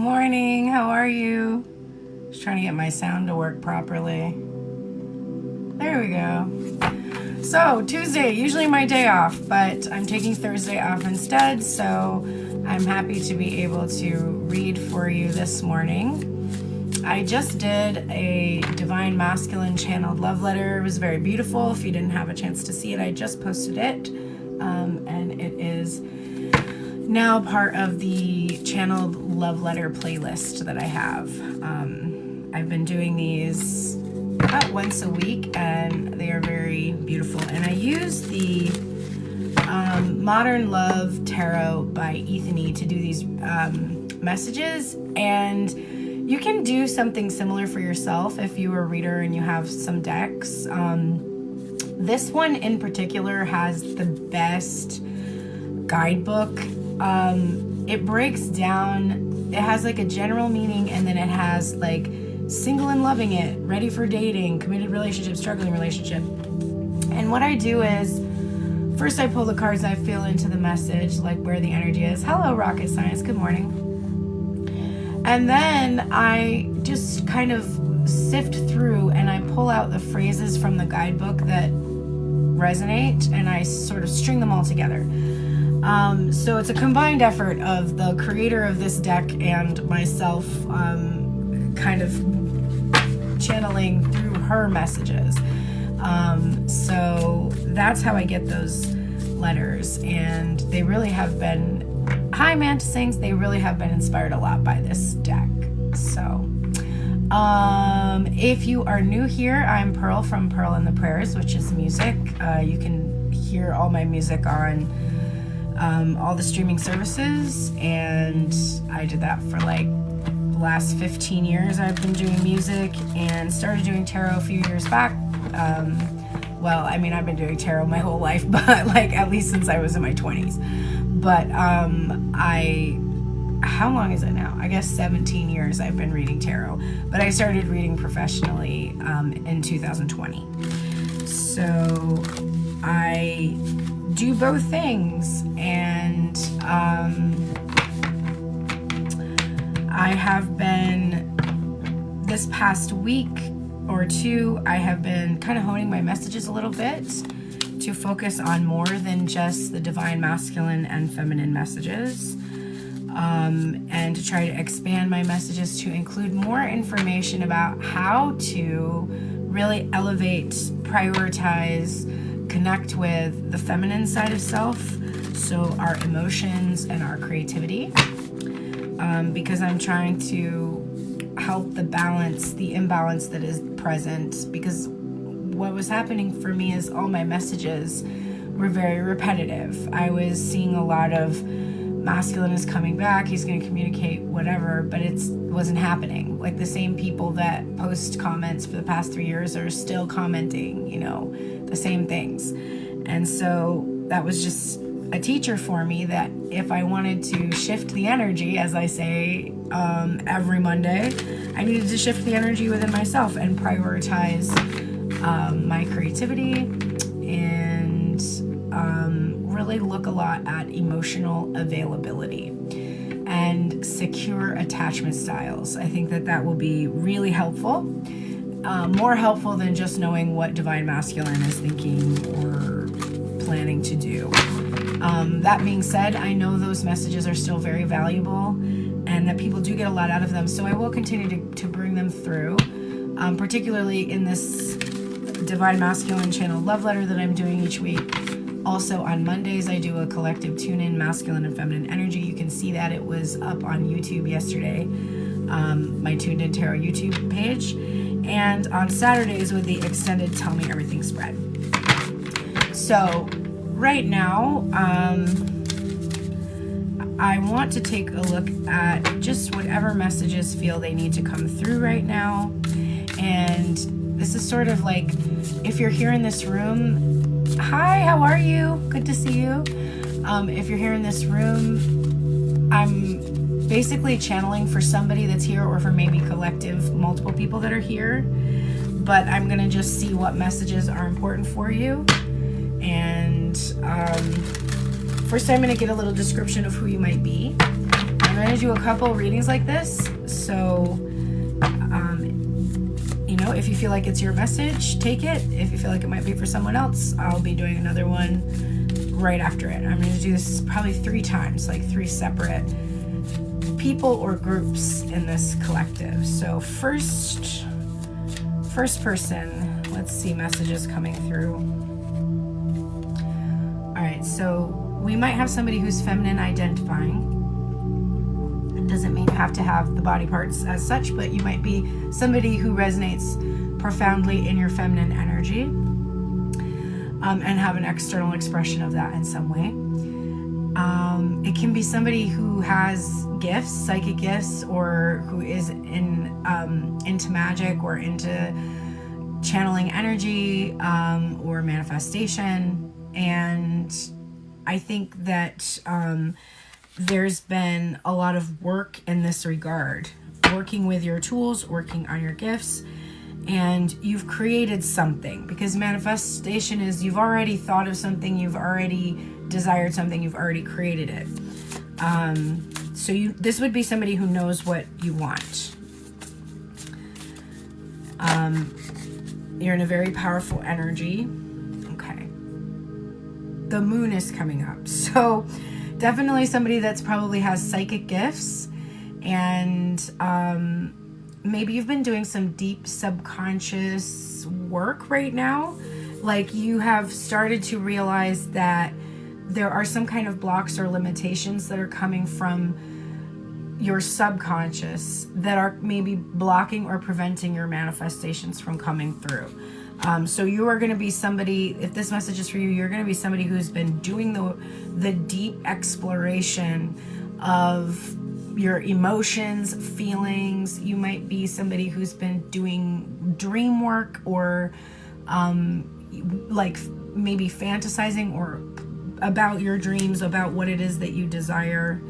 morning. How are you? Just trying to get my sound to work properly. There we go. So, Tuesday, usually my day off, but I'm taking Thursday off instead, so I'm happy to be able to read for you this morning. I just did a Divine Masculine channeled love letter. It was very beautiful. If you didn't have a chance to see it, I just posted it, and it is now part of the channeled love letter playlist that I have. I've been doing these about once a week, and they are very beautiful. And I use the Modern Love Tarot by Ethan E to do these messages, and you can do something similar for yourself if you're a reader and you have some decks. This one in particular has the best guidebook. It breaks down, it has like a general meaning, and then it has like single and loving it, ready for dating, committed relationship, struggling relationship. And what I do is, first I pull the cards I feel into the message, like where the energy is. Hello, Rocket Science, good morning. And then I just kind of sift through and I pull out the phrases from the guidebook that resonate, and I sort of string them all together. So it's a combined effort of the creator of this deck and myself kind of channeling through her messages. So that's how I get those letters, and they really have been, hi Mantisings, they really have been inspired a lot by this deck. So if you are new here, I'm Pearl from Pearl and the Prayers, which is music. You can hear all my music on all the streaming services, and I did that for like the last 15 years. I've been doing music and started doing tarot a few years back. Well, I mean, I've been doing tarot my whole life, but like at least since I was in my 20s. But how long is it now? I guess 17 years I've been reading tarot, but I started reading professionally in 2020. So I do both things, and I have been, this past week or two, I have been kind of honing my messages a little bit to focus on more than just the divine masculine and feminine messages, and to try to expand my messages to include more information about how to really elevate, prioritize, connect with the feminine side of self, so our emotions and our creativity, because I'm trying to help the balance, the imbalance that is present, because what was happening for me is all my messages were very repetitive. I was seeing a lot of masculine is coming back, he's going to communicate whatever, but it wasn't happening. Like the same people that post comments for the past 3 years are still commenting, you know, the same things. And so that was just a teacher for me that if I wanted to shift the energy, as I say every Monday, I needed to shift the energy within myself and prioritize my creativity, and really look a lot at emotional availability and secure attachment styles. I think that that will be really helpful, more helpful than just knowing what Divine Masculine is thinking or planning to do. That being said, I know those messages are still very valuable and that people do get a lot out of them, so I will continue to bring them through, particularly in this Divine Masculine channel love letter that I'm doing each week. Also on Mondays, I do a collective tune-in, masculine and feminine energy. You can see that it was up on YouTube yesterday, my Tuned In Tarot YouTube page. And on Saturdays with the extended Tell Me Everything spread. So right now, I want to take a look at just whatever messages feel they need to come through right now. And this is sort of like, if you're here in this room, hi, how are you? Good to see you. If you're here in this room, I'm basically channeling for somebody that's here, or for maybe collective, multiple people that are here. But I'm going to just see what messages are important for you. And first I'm going to get a little description of who you might be. I'm going to do a couple readings like this. So, you know, if you feel like it's your message, take it. If you feel like it might be for someone else, I'll be doing another one right after it. I'm going to do this probably 3 times, like 3 separate people or groups in this collective. So first person, let's see messages coming through. All right, so we might have somebody who's feminine identifying. It doesn't mean you have to have the body parts as such, but you might be somebody who resonates profoundly in your feminine energy, and have an external expression of that in some way. It can be somebody who has gifts, psychic gifts, or who is into magic or into channeling energy, or manifestation. And I think that there's been a lot of work in this regard, working with your tools, working on your gifts, and you've created something, because manifestation is you've already thought of something, you've already desired something, you've already created it. So this would be somebody who knows what you want. You're in a very powerful energy. Okay. The moon is coming up. So definitely somebody that's probably has psychic gifts, and maybe you've been doing some deep subconscious work right now. Like you have started to realize that there are some kind of blocks or limitations that are coming from your subconscious that are maybe blocking or preventing your manifestations from coming through. So you are going to be somebody, if this message is for you, you're going to be somebody who's been doing the deep exploration of your emotions, feelings. You might be somebody who's been doing dream work, or like maybe fantasizing or about your dreams, about what it is that you desire.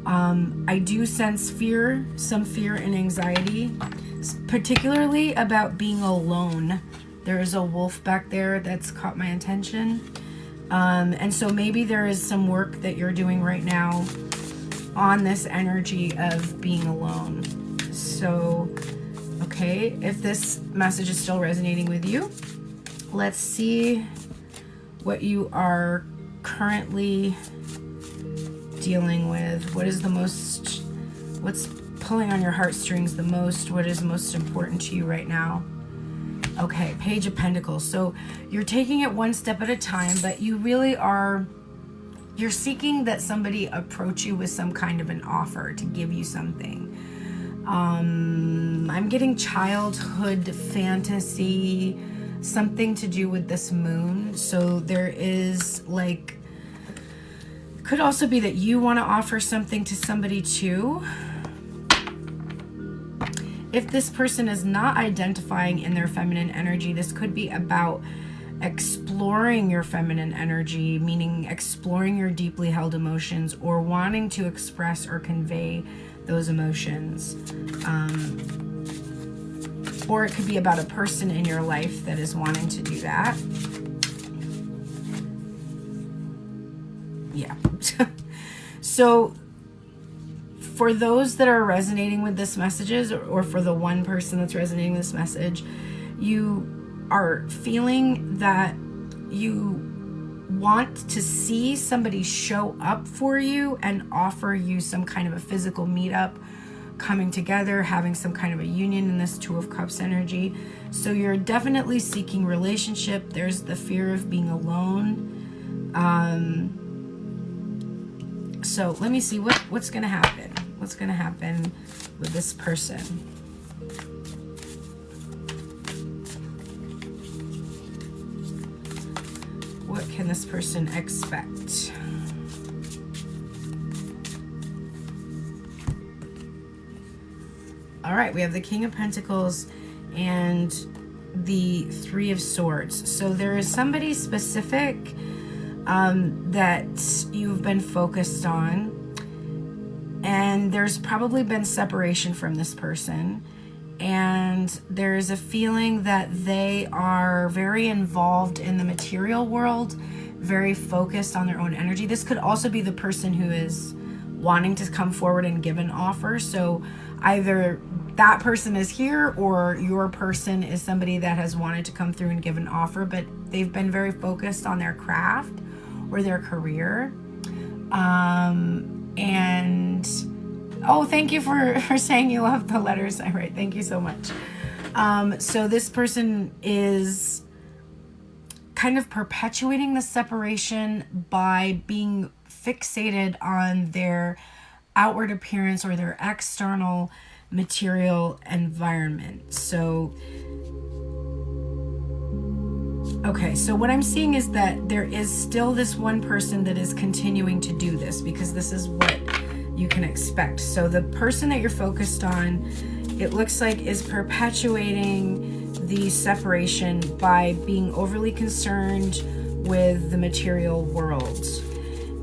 I do sense fear, some fear and anxiety, particularly about being alone. There is a wolf back there that's caught my attention. And so maybe there is some work that you're doing right now on this energy of being alone. So, okay, if this message is still resonating with you, let's see what you are currently dealing with. What is the most, what's pulling on your heartstrings the most? What is most important to you right now? Okay, Page of Pentacles. So you're taking it one step at a time, but you really are, you're seeking that somebody approach you with some kind of an offer to give you something. I'm getting childhood fantasy, something to do with this moon. So there is like, could also be that you want to offer something to somebody too. If this person is not identifying in their feminine energy, this could be about exploring your feminine energy, meaning exploring your deeply held emotions or wanting to express or convey those emotions. Or it could be about a person in your life that is wanting to do that. Yeah. So for those that are resonating with this messages, or for the one person that's resonating with this message, you are feeling that you want to see somebody show up for you and offer you some kind of a physical meetup, coming together, having some kind of a union in this Two of Cups energy. So you're definitely seeking relationship. There's the fear of being alone. So let me see what's going to happen. What's going to happen with this person? What can this person expect? All right, we have the King of Pentacles and the Three of Swords. So there is somebody specific that you've been focused on, and there's probably been separation from this person, and there's a feeling that they are very involved in the material world, very focused on their own energy. This could also be the person who is wanting to come forward and give an offer. So either that person is here, or your person is somebody that has wanted to come through and give an offer, but they've been very focused on their craft or their career. And oh, thank you for saying you love the letters I write. Thank you so much. So this person is kind of perpetuating the separation by being fixated on their outward appearance or their external material environment. So, okay, so what I'm seeing is that there is still this one person that is continuing to do this, because this is what you can expect. So the person that you're focused on, it looks like, is perpetuating the separation by being overly concerned with the material world.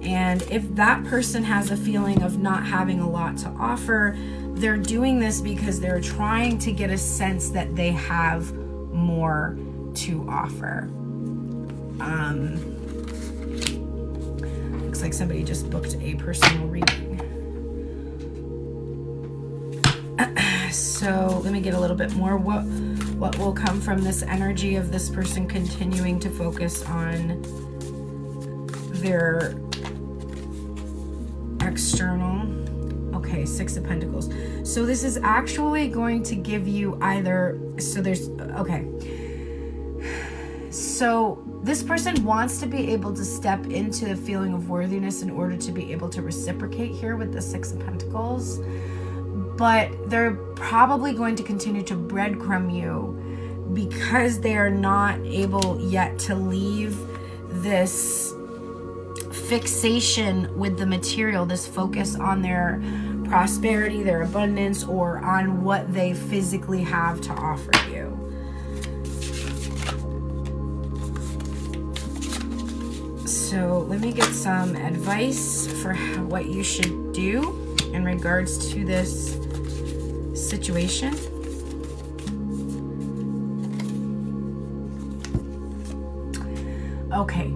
And if that person has a feeling of not having a lot to offer, they're doing this because they're trying to get a sense that they have more to offer. Looks like somebody just booked a personal reading. So let me get a little bit more. What will come from this energy of this person continuing to focus on their external? Okay, Six of Pentacles. So this is actually going to give you either, so this person wants to be able to step into the feeling of worthiness in order to be able to reciprocate here with the Six of Pentacles. But they're probably going to continue to breadcrumb you because they are not able yet to leave this fixation with the material, this focus on their prosperity, their abundance, or on what they physically have to offer you. So let me get some advice for what you should do in regards to this situation. Okay.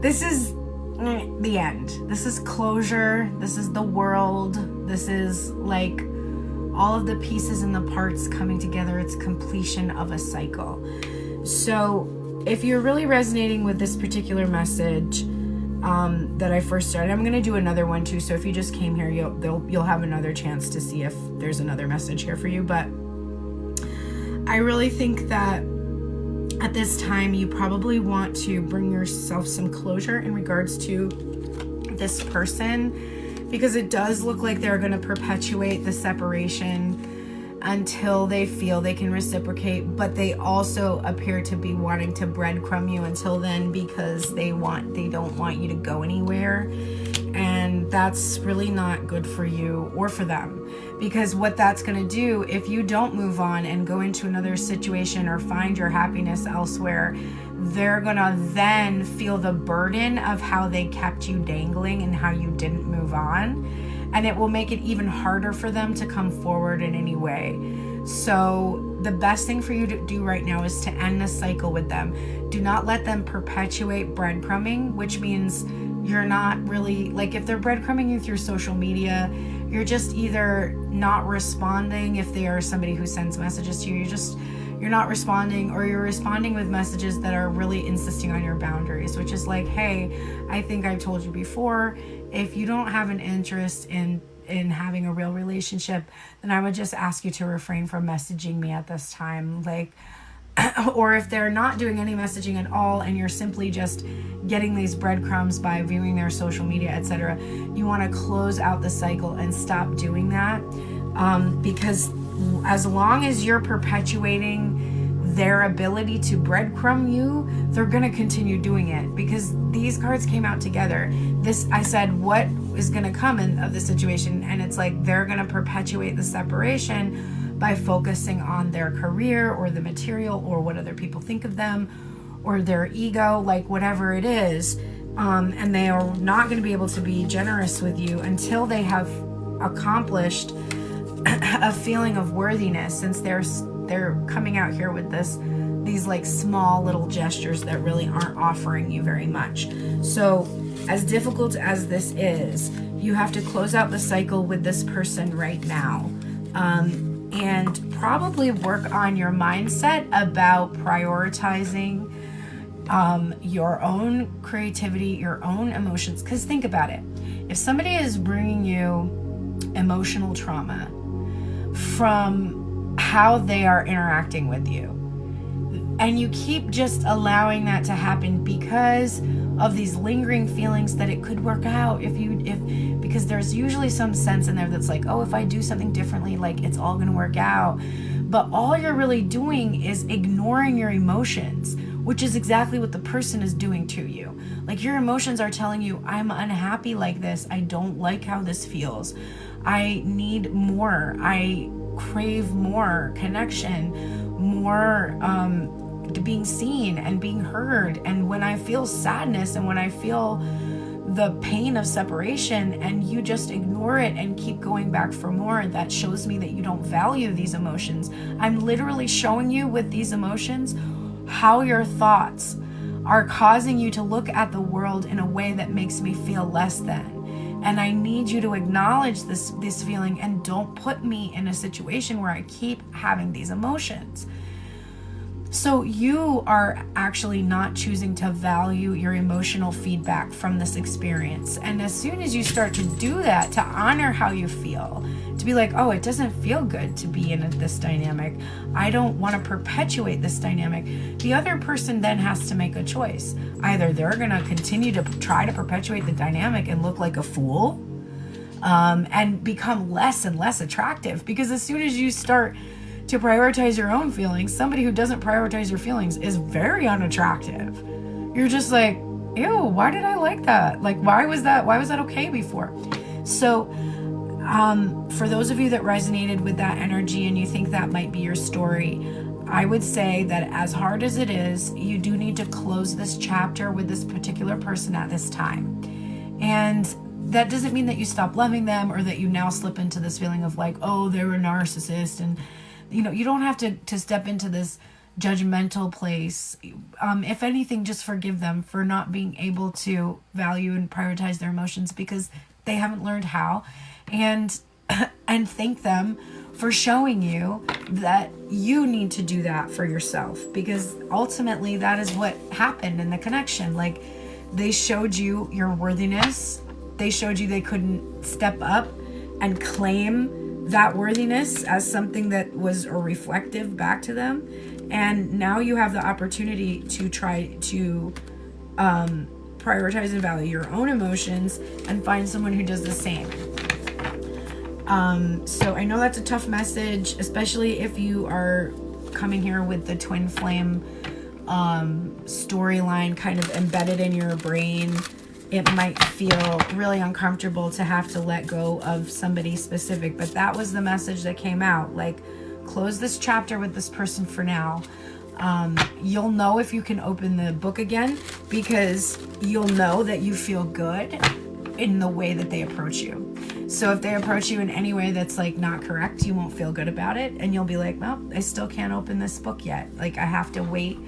This is the end. This is closure. This is the world. This is like all of the pieces and the parts coming together. It's completion of a cycle. So if you're really resonating with this particular message that I first started, I'm going to do another one too. So if you just came here, you'll have another chance to see if there's another message here for you. But I really think that at this time, you probably want to bring yourself some closure in regards to this person, because it does look like they're going to perpetuate the separation until they feel they can reciprocate, but they also appear to be wanting to breadcrumb you until then, because they don't want you to go anywhere. And that's really not good for you or for them, because what that's going to do, if you don't move on and go into another situation or find your happiness elsewhere, they're going to then feel the burden of how they kept you dangling and how you didn't move on. And it will make it even harder for them to come forward in any way. So the best thing for you to do right now is to end the cycle with them. Do not let them perpetuate breadcrumbing, which means you're not really, like, if they're breadcrumbing you through social media, you're just either not responding. If they are somebody who sends messages to you, you're not responding, or you're responding with messages that are really insisting on your boundaries, which is like, hey, I think I've told you before, if you don't have an interest in having a real relationship, then I would just ask you to refrain from messaging me at this time. Like, or if they're not doing any messaging at all and you're simply just getting these breadcrumbs by viewing their social media, etc., you want to close out the cycle and stop doing that, because as long as you're perpetuating their ability to breadcrumb you, they're going to continue doing it, because these cards came out together. I said, what is going to come of the situation? And it's like they're going to perpetuate the separation by focusing on their career or the material or what other people think of them or their ego, like whatever it is. And they are not going to be able to be generous with you until they have accomplished a feeling of worthiness, since they're coming out here with these like small little gestures that really aren't offering you very much. So as difficult as this is, You have to close out the cycle with this person right now. And probably work on your mindset about prioritizing your own creativity, your own emotions. Because think about it. If somebody is bringing you emotional trauma from how they are interacting with you, and you keep just allowing that to happen because of these lingering feelings that it could work out because there's usually some sense in there that's like, oh, if I do something differently, like it's all going to work out. But all you're really doing is ignoring your emotions, which is exactly what the person is doing to you. Like, your emotions are telling you, I'm unhappy like this. I don't like how this feels. I need more. I crave more connection, more being seen and being heard. And when I feel sadness and when I feel the pain of separation and you just ignore it and keep going back for more, that shows me that you don't value these emotions. I'm literally showing you with these emotions how your thoughts are causing you to look at the world in a way that makes me feel less than. And I need you to acknowledge this feeling and don't put me in a situation where I keep having these emotions. So you are actually not choosing to value your emotional feedback from this experience. And as soon as you start to do that, to honor how you feel, to be like, oh, it doesn't feel good to be in this dynamic. I don't want to perpetuate this dynamic. The other person then has to make a choice. Either they're going to continue to try to perpetuate the dynamic and look like a fool, and become less and less attractive. Because as soon as you start to prioritize your own feelings, somebody who doesn't prioritize your feelings is very unattractive. You're just like, ew, why did I like that? Like, why was that okay before? So for those of you that resonated with that energy and you think that might be your story, I would say that as hard as it is, you do need to close this chapter with this particular person at this time. And that doesn't mean that you stop loving them or that you now slip into this feeling of like, oh, they're a narcissist. And you don't have to step into this judgmental place. If anything, just forgive them for not being able to value and prioritize their emotions because they haven't learned how, and thank them for showing you that you need to do that for yourself, because ultimately that is what happened in the connection. Like, they showed you your worthiness. They showed you they couldn't step up and claim that worthiness as something that was a reflective back to them. And now you have the opportunity to try to prioritize and value your own emotions and find someone who does the same. So I know that's a tough message, especially if you are coming here with the twin flame storyline kind of embedded in your brain. It might feel really uncomfortable to have to let go of somebody specific, but that was the message that came out. Like, close this chapter with this person for now. You'll know if you can open the book again, because you'll know that you feel good in the way that they approach you. So if they approach you in any way that's like not correct, you won't feel good about it, and you'll be like, well, I still can't open this book yet. Like, I have to wait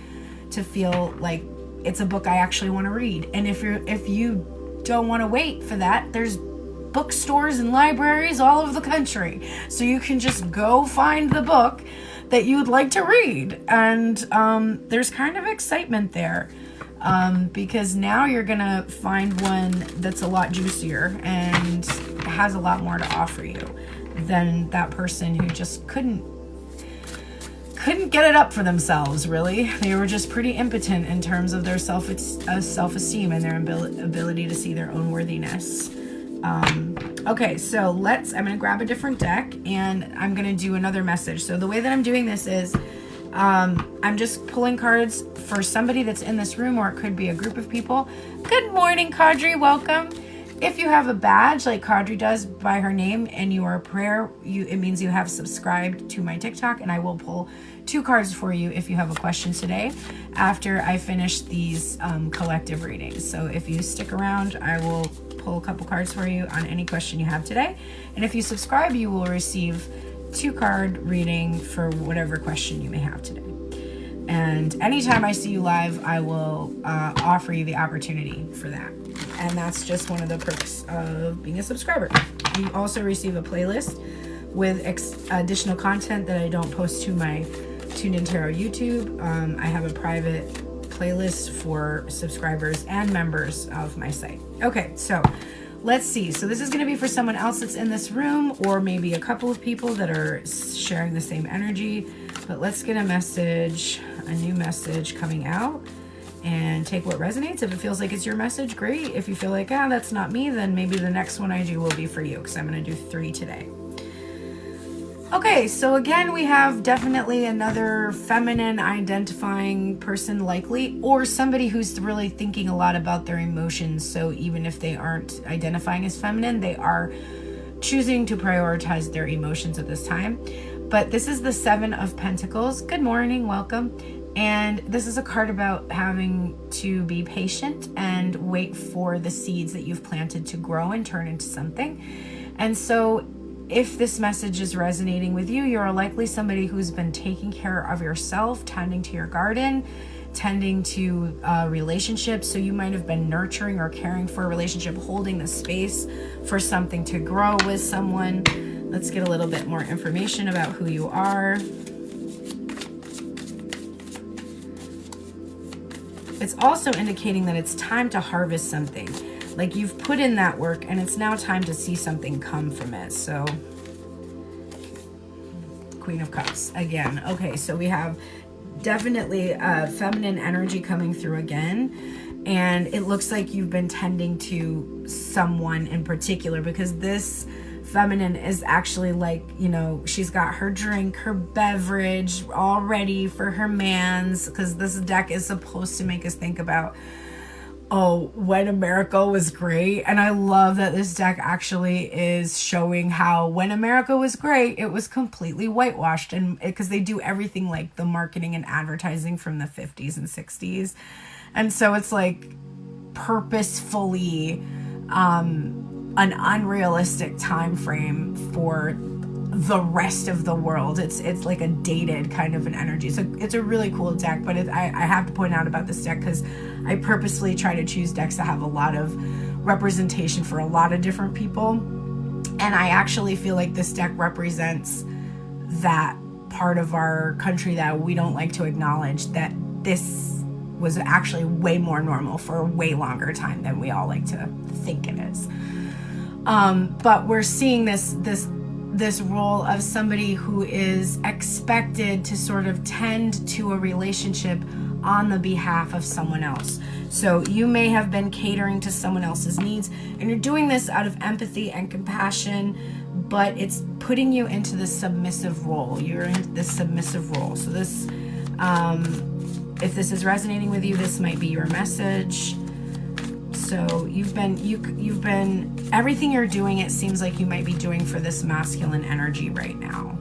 to feel like it's a book I actually want to read. And if you don't want to wait for that, there's bookstores and libraries all over the country. So you can just go find the book that you would like to read. And there's kind of excitement there, because now you're going to find one that's a lot juicier and has a lot more to offer you than that person who just couldn't get it up for themselves, really. They were just pretty impotent in terms of their self-esteem and their ability to see their own worthiness. Okay, so I'm going to grab a different deck and I'm going to do another message. So the way that I'm doing this is I'm just pulling cards for somebody that's in this room, or it could be a group of people. Good morning, Kadri. Welcome. If you have a badge like Kadri does by her name and you are a prayer, it means you have subscribed to my TikTok, and I will pull 2 cards for you if you have a question today after I finish these collective readings. So if you stick around, I will pull a couple cards for you on any question you have today. And if you subscribe, you will receive 2-card reading for whatever question you may have today. And anytime I see you live, I will offer you the opportunity for that. And that's just one of the perks of being a subscriber. You also receive a playlist with additional content that I don't post to my Tuned In Tarot YouTube. I have a private playlist for subscribers and members of my site. Okay, so let's see. So this is going to be for someone else that's in this room, or maybe a couple of people that are sharing the same energy. But let's get a message, a new message coming out, and take what resonates. If it feels like it's your message, great. If you feel like, that's not me, then maybe the next one I do will be for you, because I'm going to do 3 today. Okay, so again, we have definitely another feminine identifying person likely, or somebody who's really thinking a lot about their emotions. So even if they aren't identifying as feminine, they are choosing to prioritize their emotions at this time. But this is the 7 of Pentacles. Good morning, welcome. And this is a card about having to be patient and wait for the seeds that you've planted to grow and turn into something. And so if this message is resonating with you, you're likely somebody who's been taking care of yourself, tending to your garden, tending to relationships. So you might have been nurturing or caring for a relationship, holding the space for something to grow with someone. Let's get a little bit more information about who you are. It's also indicating that it's time to harvest something. Like you've put in that work and it's now time to see something come from it. So Queen of Cups again. Okay, so we have definitely feminine energy coming through again. And it looks like you've been tending to someone in particular, because this feminine is actually like, you know, she's got her drink, her beverage all ready for her mans, because this deck is supposed to make us think about, oh, When America Was Great. And I love that this deck actually is showing how when America was great, it was completely whitewashed, and because they do everything like the marketing and advertising from the 50s and 60s. And so it's like purposefully an unrealistic time frame for the rest of the world. It's like a dated kind of an energy. So it's a really cool deck, but I have to point out about this deck because I purposefully try to choose decks that have a lot of representation for a lot of different people. And I actually feel like this deck represents that part of our country that we don't like to acknowledge, that this was actually way more normal for a way longer time than we all like to think it is. But we're seeing this role of somebody who is expected to sort of tend to a relationship on the behalf of someone else. So you may have been catering to someone else's needs, and you're doing this out of empathy and compassion, but it's putting you into the submissive role. You're in this submissive role. So this, if this is resonating with you, this might be your message. So you've been everything you're doing, it seems like you might be doing for this masculine energy right now.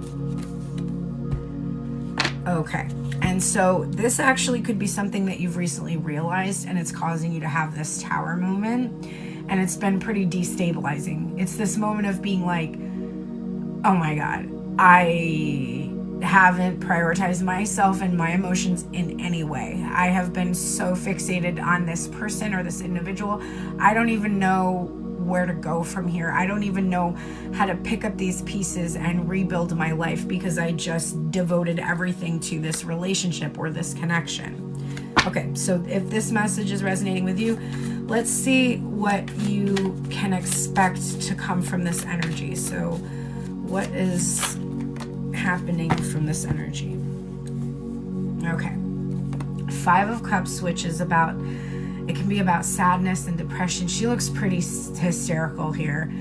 Okay. And so this actually could be something that you've recently realized, and it's causing you to have this tower moment, and it's been pretty destabilizing. It's this moment of being like, oh my God, I haven't prioritized myself and my emotions in any way. I have been so fixated on this person or this individual. I don't even know where to go from here. I don't even know how to pick up these pieces and rebuild my life because I just devoted everything to this relationship or this connection. Okay, so if this message is resonating with you, let's see what you can expect to come from this energy. So what is happening from this energy? Okay. 5 of Cups, which is about, it can be about sadness and depression. She looks pretty hysterical here.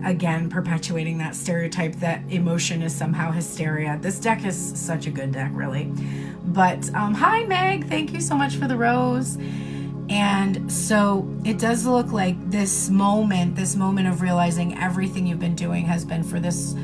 Again, perpetuating that stereotype that emotion is somehow hysteria. This deck is such a good deck, really. But hi, Meg. Thank you so much for the rose. And so it does look like this moment of realizing everything you've been doing has been for this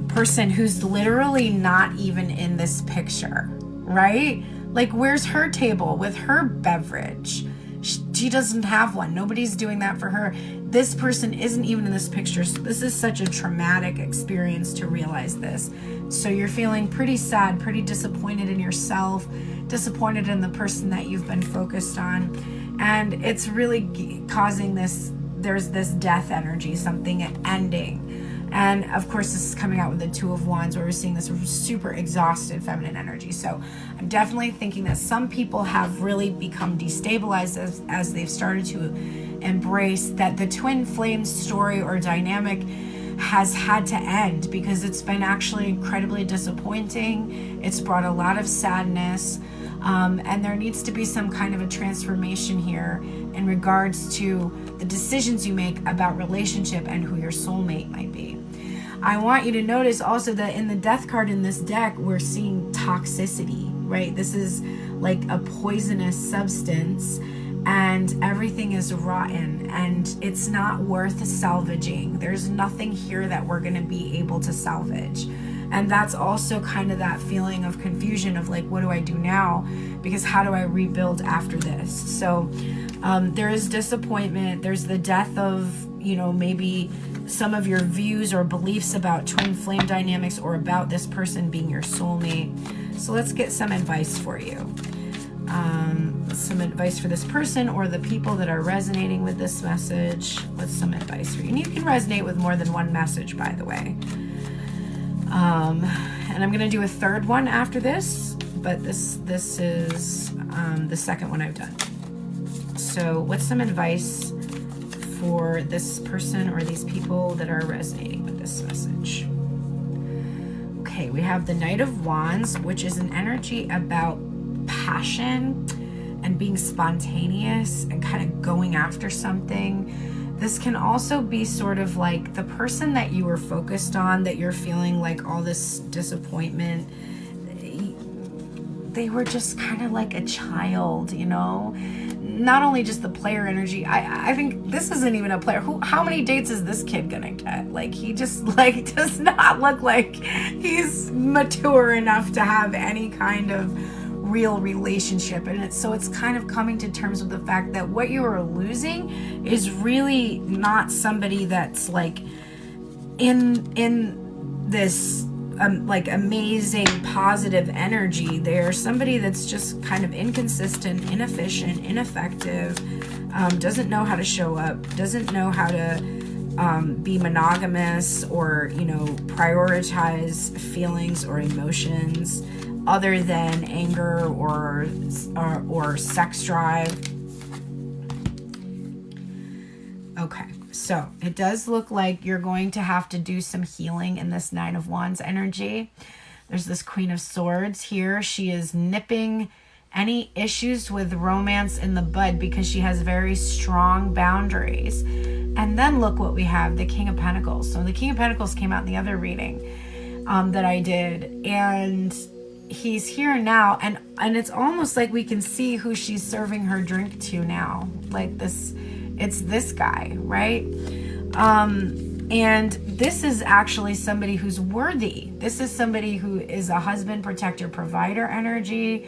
person who's literally not even in this picture, right? Like, where's her table with her beverage? She doesn't have one. Nobody's doing that for her. This person isn't even in this picture. So this is such a traumatic experience to realize this. So you're feeling pretty sad, pretty disappointed in yourself, disappointed in the person that you've been focused on. And it's really causing this, there's this death energy, something ending. And of course, this is coming out with the Two of Wands, where we're seeing this super exhausted feminine energy. So I'm definitely thinking that some people have really become destabilized as they've started to embrace that the twin flame story or dynamic has had to end, because it's been actually incredibly disappointing. It's brought a lot of sadness. And there needs to be some kind of a transformation here in regards to the decisions you make about relationship and who your soulmate might be. I want you to notice also that in the death card in this deck, we're seeing toxicity, right? This is like a poisonous substance, and everything is rotten, and it's not worth salvaging. There's nothing here that we're going to be able to salvage. And that's also kind of that feeling of confusion of like, what do I do now? Because how do I rebuild after this? So there is disappointment. There's the death of, you know, maybe some of your views or beliefs about twin flame dynamics or about this person being your soulmate. So let's get some advice for you. Some advice for this person or the people that are resonating with this message. What's some advice for you? And you can resonate with more than one message, by the way. And I'm going to do a third one after this, but this is the second one I've done. So what's some advice for this person or these people that are resonating with this message? Okay, we have the Knight of Wands, which is an energy about passion and being spontaneous and kind of going after something. This can also be sort of like the person that you were focused on, that you're feeling like all this disappointment. They were just kind of like a child, you know? Not only just the player energy. I think this isn't even a player. How many dates is this kid gonna get? Like, he just like does not look like he's mature enough to have any kind of real relationship. And it's kind of coming to terms with the fact that what you are losing is really not somebody that's like in this like amazing positive energy. They're somebody that's just kind of inconsistent, inefficient, ineffective, doesn't know how to show up, doesn't know how to be monogamous or, you know, prioritize feelings or emotions other than anger or sex drive. Okay, so it does look like you're going to have to do some healing in this Nine of Wands energy. There's this Queen of Swords here. She is nipping any issues with romance in the bud because she has very strong boundaries. And then look what we have, the King of Pentacles. So the King of Pentacles came out in the other reading that I did. And he's here now, and it's almost like we can see who she's serving her drink to now. Like this, it's this guy, right? And this is actually somebody who's worthy. This is somebody who is a husband, protector, provider energy.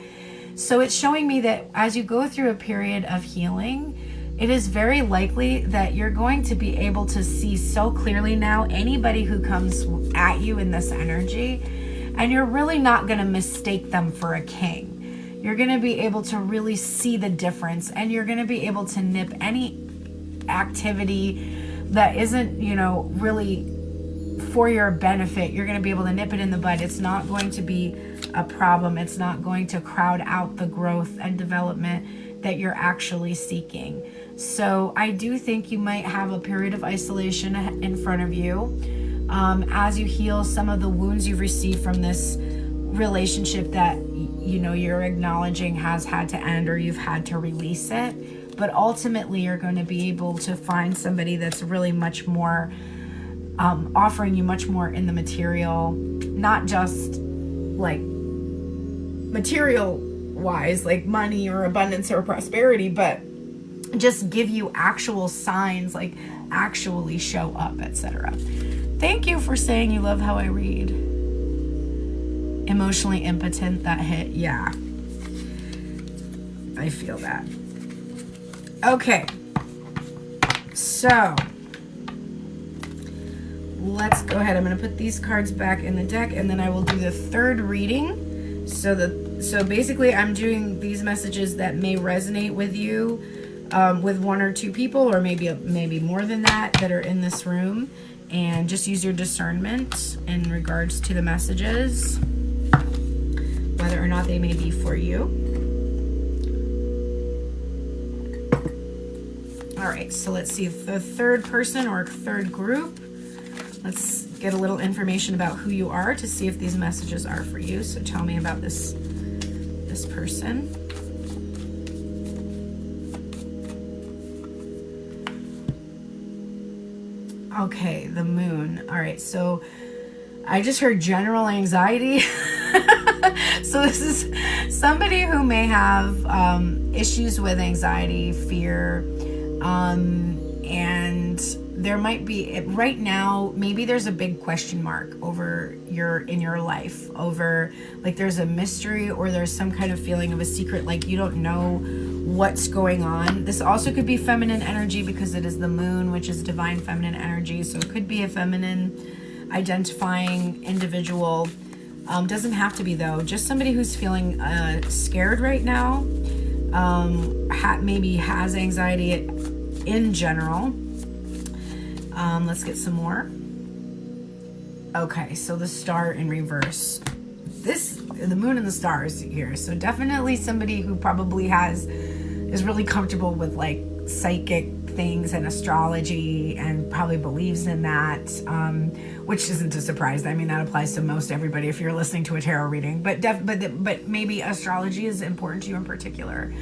So it's showing me that as you go through a period of healing, it is very likely that you're going to be able to see so clearly now anybody who comes at you in this energy. And you're really not going to mistake them for a king. You're going to be able to really see the difference, and you're going to be able to nip any activity that isn't, you know, really for your benefit. You're going to be able to nip it in the bud. It's not going to be a problem. It's not going to crowd out the growth and development that you're actually seeking. So I do think you might have a period of isolation in front of you. As you heal some of the wounds you've received from this relationship that, you know, you're acknowledging has had to end, or you've had to release it. But ultimately, you're going to be able to find somebody that's really much more, offering you much more in the material, not just like material wise, like money or abundance or prosperity, but just give you actual signs, like actually show up, etc. Thank you for saying you love how I read. Emotionally impotent, that hit. Yeah. I feel that. Okay. So let's go ahead. I'm going to put these cards back in the deck, and then I will do the third reading. So basically I'm doing these messages that may resonate with you, with one or two people, or maybe more than that are in this room, and just use your discernment in regards to the messages, whether or not they may be for you. All right, so let's see the third person or third group. Let's get a little information about who you are to see if these messages are for you. So tell me about this person. Okay, the moon. All right, so I just heard general anxiety. So this is somebody who may have issues with anxiety, fear, and there might be, right now, maybe there's a big question mark in your life, over, like, there's a mystery, or there's some kind of feeling of a secret, like you don't know what's going on. This also could be feminine energy, because it is the moon, which is divine feminine energy. So it could be a feminine identifying individual. Doesn't have to be, though. Just somebody who's feeling scared right now, maybe has anxiety in general. Let's get some more. Okay, so the star in reverse. The moon and the stars here. So definitely somebody who probably is really comfortable with, like, psychic things and astrology, and probably believes in that, which isn't a surprise. I mean, that applies to most everybody if you're listening to a tarot reading. But maybe astrology is important to you in particular.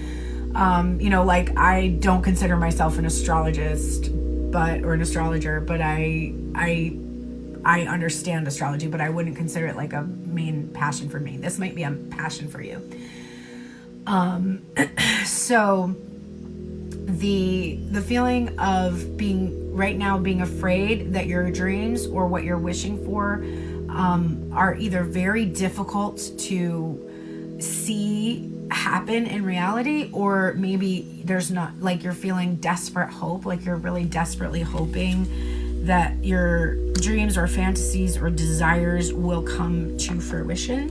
Like, I don't consider myself an astrologist, or an astrologer, but I understand astrology, but I wouldn't consider it like a main passion for me. This might be a passion for you. So the feeling of being afraid that your dreams or what you're wishing for are either very difficult to see happen in reality, or maybe there's not, like, you're feeling desperate hope, like you're really desperately hoping that your dreams or fantasies or desires will come to fruition.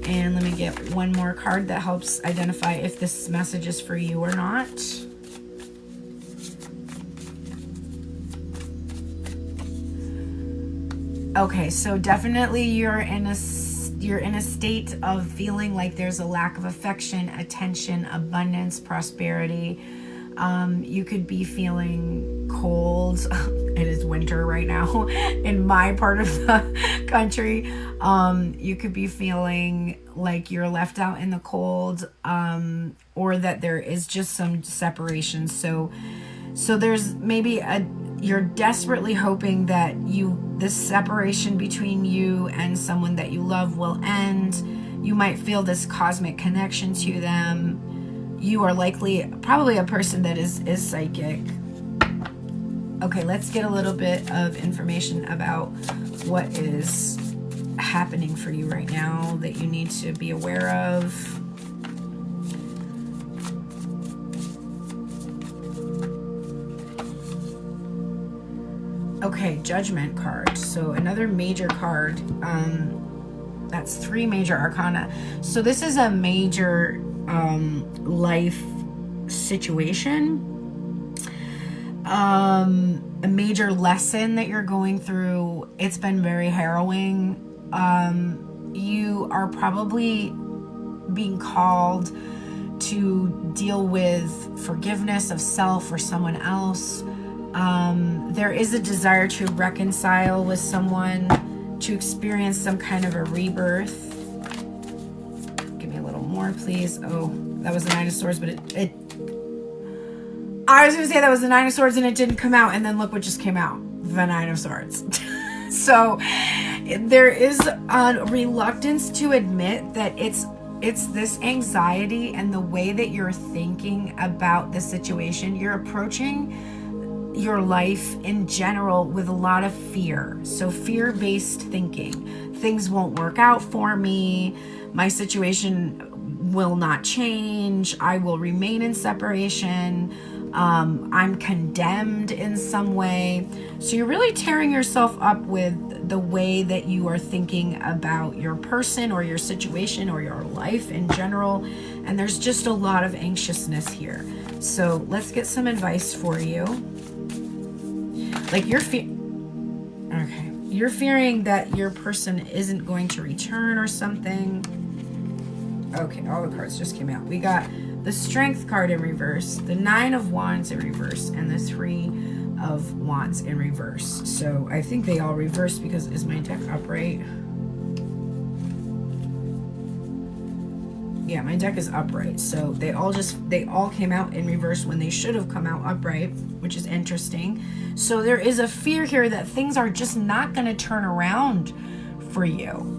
And let me get one more card that helps identify if this message is for you or not. Okay, so definitely you're in a state of feeling like there's a lack of affection, attention, abundance, prosperity. You could be feeling cold. It is winter right now in my part of the country. You could be feeling like you're left out in the cold, or that there is just some separation. So there's maybe you're desperately hoping that this separation between you and someone that you love will end. You might feel this cosmic connection to them. You are probably a person that is psychic. Okay, let's get a little bit of information about what is happening for you right now that you need to be aware of. Okay, Judgment card. So another major card. That's 3 major arcana. So this is a major life situation. A major lesson that you're going through. It's been very harrowing. You are probably being called to deal with forgiveness of self or someone else. There is a desire to reconcile with someone, to experience some kind of a rebirth. Give me a little more, please. Oh, that was the Nine of Swords, but I was going to say that was the Nine of Swords and it didn't come out, and then look what just came out. The Nine of Swords. So there is a reluctance to admit that it's this anxiety and the way that you're thinking about the situation. You're approaching your life in general with a lot of fear. So fear-based thinking. Things won't work out for me. My situation will not change. I will remain in separation. I'm condemned in some way. So you're really tearing yourself up with the way that you are thinking about your person or your situation or your life in general. And there's just a lot of anxiousness here. So let's get some advice for you. Like you're fearing that your person isn't going to return or something. Okay, all the cards just came out. We got the Strength card in reverse, the 9 of Wands in reverse, and the 3 of Wands in reverse. So I think they all reverse because is my deck upright? Yeah, my deck is upright. So they all came out in reverse when they should have come out upright, which is interesting. So there is a fear here that things are just not going to turn around for you.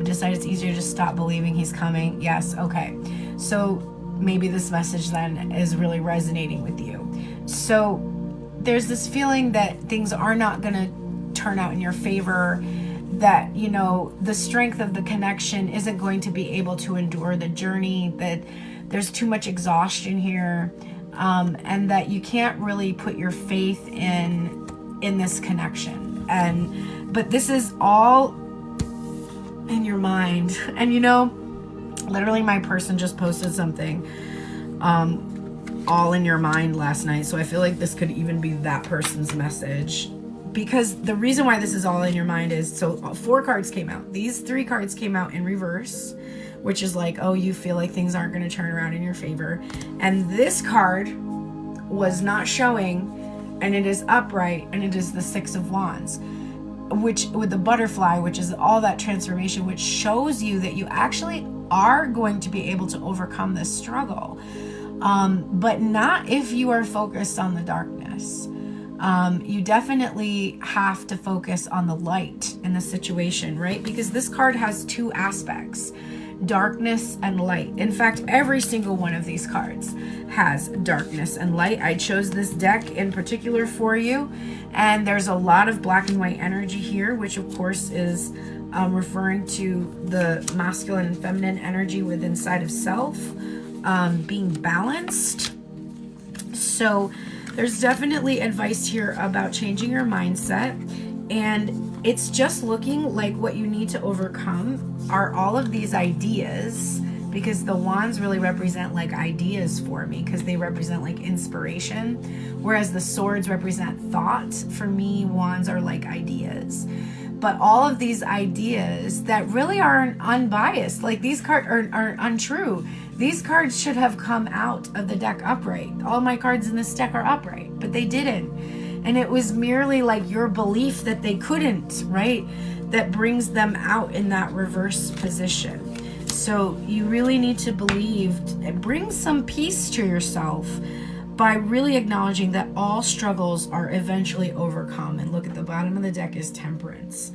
Decide it's easier to stop believing he's coming. Yes, okay. So maybe this message then is really resonating with you. So there's this feeling that things are not going to turn out in your favor, that, you know, the strength of the connection isn't going to be able to endure the journey, that there's too much exhaustion here, and that you can't really put your faith in this connection. But this is all in your mind. And you know, literally my person just posted something all in your mind last night, so I feel like this could even be that person's message, because the reason why this is all in your mind is, so 4 cards came out. These 3 cards came out in reverse, which is like, oh, you feel like things aren't going to turn around in your favor. And this card was not showing, and it is upright, and it is the 6 of Wands, which with the butterfly, which is all that transformation, which shows you that you actually are going to be able to overcome this struggle, but not if you are focused on the darkness. You definitely have to focus on the light in the situation, right? Because this card has 2 aspects, darkness and light. In fact, every single one of these cards has darkness and light. I chose this deck in particular for you, and there's a lot of black and white energy here, which of course is referring to the masculine and feminine energy within inside of self, being balanced. So there's definitely advice here about changing your mindset, and it's just looking like what you need to overcome are all of these ideas, because the wands really represent like ideas for me, because they represent like inspiration, whereas the swords represent thought. For me, wands are like ideas. But all of these ideas that really are unbiased, like these cards are untrue. These cards should have come out of the deck upright. All my cards in this deck are upright, but they didn't. And it was merely like your belief that they couldn't, right? That brings them out in that reverse position. So you really need to believe, bring some peace to yourself by really acknowledging that all struggles are eventually overcome. And look, at the bottom of the deck is Temperance,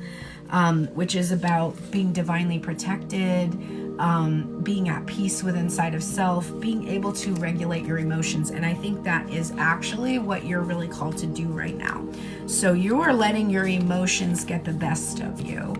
which is about being divinely protected, being at peace with inside of self, being able to regulate your emotions. And I think that is actually what you're really called to do right now. So you are letting your emotions get the best of you.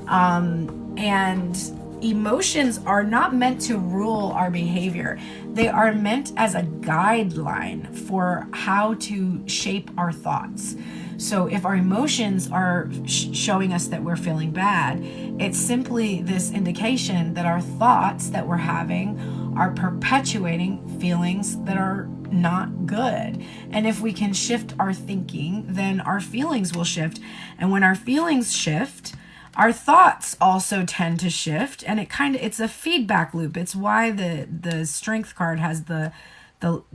And emotions are not meant to rule our behavior. They are meant as a guideline for how to shape our thoughts. So if our emotions are showing us that we're feeling bad, it's simply this indication that our thoughts that we're having are perpetuating feelings that are not good. And if we can shift our thinking, then our feelings will shift. And when our feelings shift, our thoughts also tend to shift, and it's a feedback loop. It's why the Strength card has the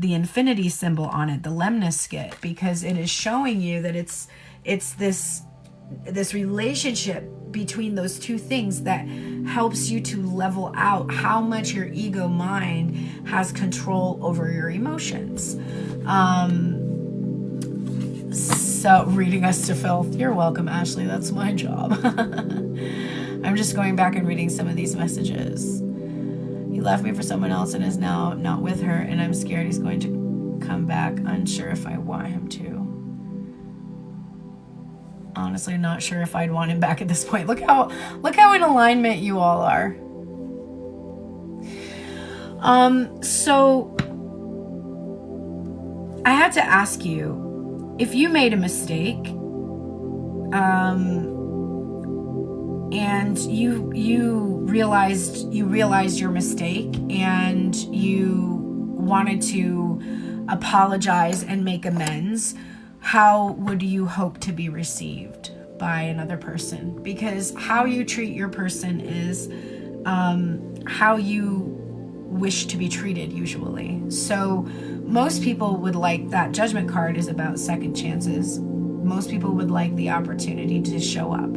infinity symbol on it, the lemniscate, because it is showing you that it's this relationship between those two things that helps you to level out how much your ego mind has control over your emotions. So reading us to filth. You're welcome, Ashley. That's my job. I'm just going back and reading some of these messages. He left me for someone else and is now not with her, and I'm scared he's going to come back, unsure if I want him to. Honestly, not sure if I'd want him back at this point. Look how in alignment you all are. So I had to ask you, if you made a mistake, and you realized your mistake, and you wanted to apologize and make amends, how would you hope to be received by another person? Because how you treat your person is how you wish to be treated usually. So most people would like that judgment card is about second chances. Most people would like the opportunity to show up.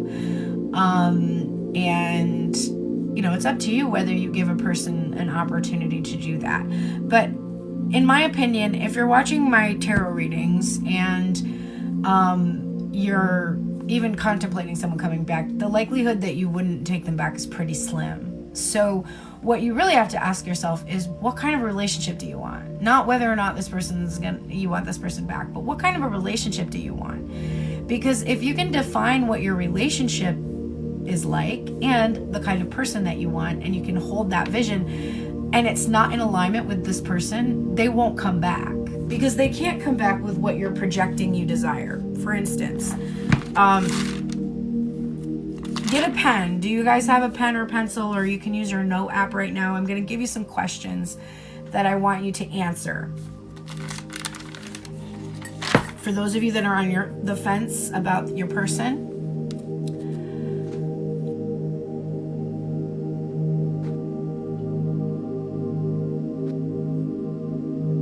And it's up to you whether you give a person an opportunity to do that. But in my opinion, if you're watching my tarot readings and you're even contemplating someone coming back, the likelihood that you wouldn't take them back is pretty slim. So what you really have to ask yourself is, what kind of relationship do you want? Not whether or not you want this person back, but what kind of a relationship do you want? Because if you can define what your relationship is like and the kind of person that you want, and you can hold that vision, and it's not in alignment with this person, they won't come back, because they can't come back with what you're projecting you desire. For instance, get a pen. Do you guys have a pen or pencil, or you can use your note app right now? I'm going to give you some questions that I want you to answer. For those of you that are on the fence about your person,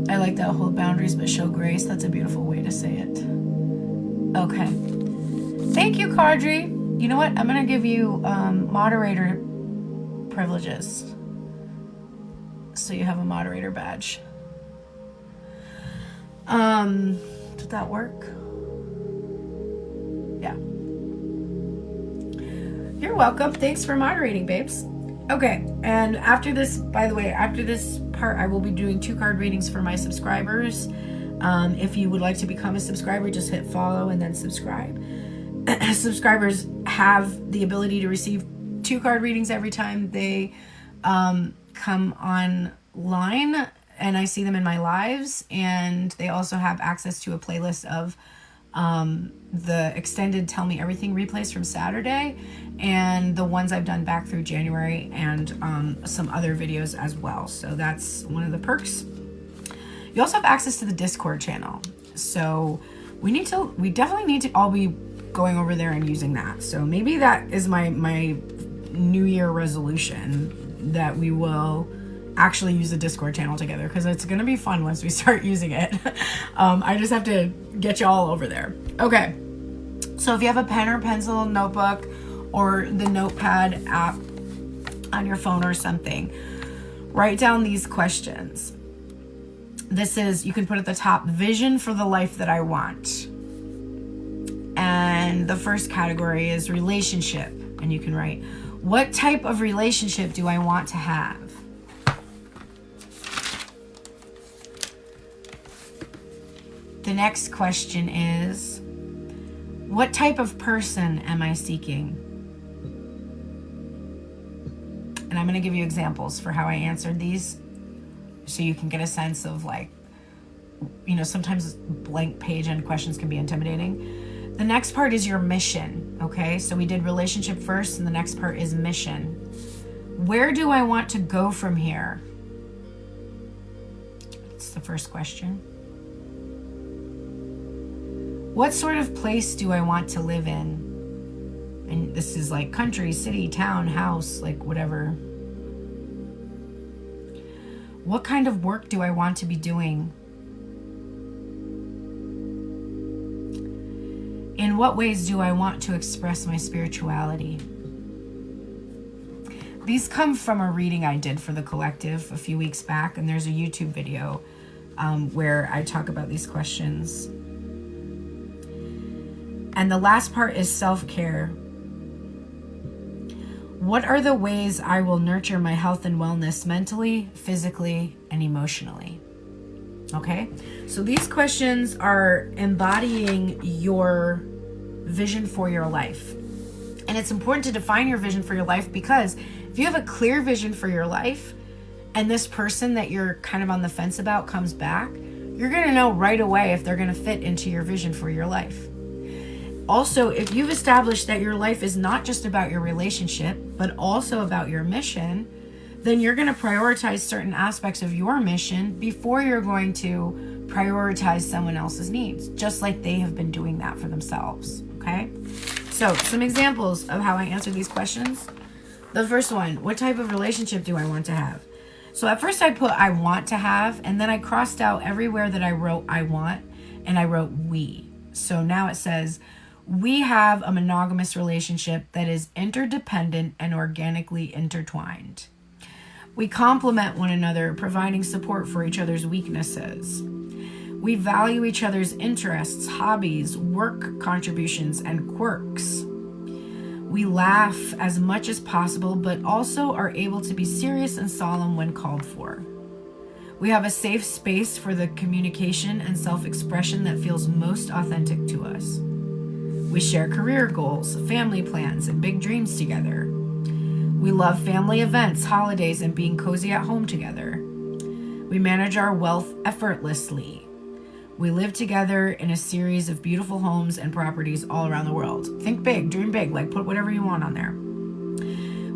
I like that. Hold boundaries but show grace. That's a beautiful way to say it. Okay. Thank you, Cardri. You know what? I'm going to give you moderator privileges. So you have a moderator badge. Did that work? Yeah. You're welcome. Thanks for moderating, babes. Okay, and after this, by the way, after this part, I will be doing 2 card readings for my subscribers. If you would like to become a subscriber, just hit follow and then subscribe. Subscribers have the ability to receive 2 card readings every time they come online, and I see them in my lives, and they also have access to a playlist of the extended Tell Me Everything replays from Saturday, and the ones I've done back through January, and some other videos as well. So that's one of the perks. You also have access to the Discord channel. So we definitely need to all be going over there and using that. So maybe that is my New Year resolution, that we will actually use the Discord channel together, because it's going to be fun once we start using it. I just have to get you all over there. Okay. So if you have a pen or pencil, notebook, or the Notepad app on your phone or something, write down these questions. This is, you can put at the top, vision for the life that I want. And the first category is relationship. And you can write, what type of relationship do I want to have? The next question is, what type of person am I seeking? And I'm going to give you examples for how I answered these, so you can get a sense of, like, sometimes blank page and questions can be intimidating. The next part is your mission, okay? So we did relationship first, and the next part is mission. Where do I want to go from here? That's the first question. What sort of place do I want to live in? And this is like country, city, town, house, like whatever. What kind of work do I want to be doing? In what ways do I want to express my spirituality? These come from a reading I did for the collective a few weeks back, and there's a YouTube video where I talk about these questions. And the last part is self-care. What are the ways I will nurture my health and wellness mentally, physically, and emotionally? Okay, so these questions are embodying your vision for your life. And it's important to define your vision for your life, because if you have a clear vision for your life and this person that you're kind of on the fence about comes back, you're you're going to know right away if they're going to fit into your vision for your life. Also, if you've established that your life is not just about your relationship, but also about your mission, then you're going to prioritize certain aspects of your mission before you're going to prioritize someone else's needs, just like they have been doing that for themselves. Okay? So, some examples of how I answer these questions. The first one, what type of relationship do I want to have? So at first I put I want to have, and then I crossed out everywhere that I wrote I want, and I wrote we. So now it says, we have a monogamous relationship that is interdependent and organically intertwined. We complement one another, providing support for each other's weaknesses. We value each other's interests, hobbies, work contributions, and quirks. We laugh as much as possible, but also are able to be serious and solemn when called for. We have a safe space for the communication and self-expression that feels most authentic to us. We share career goals, family plans, and big dreams together. We love family events, holidays, and being cozy at home together. We manage our wealth effortlessly. We live together in a series of beautiful homes and properties all around the world. Think big, dream big, like put whatever you want on there.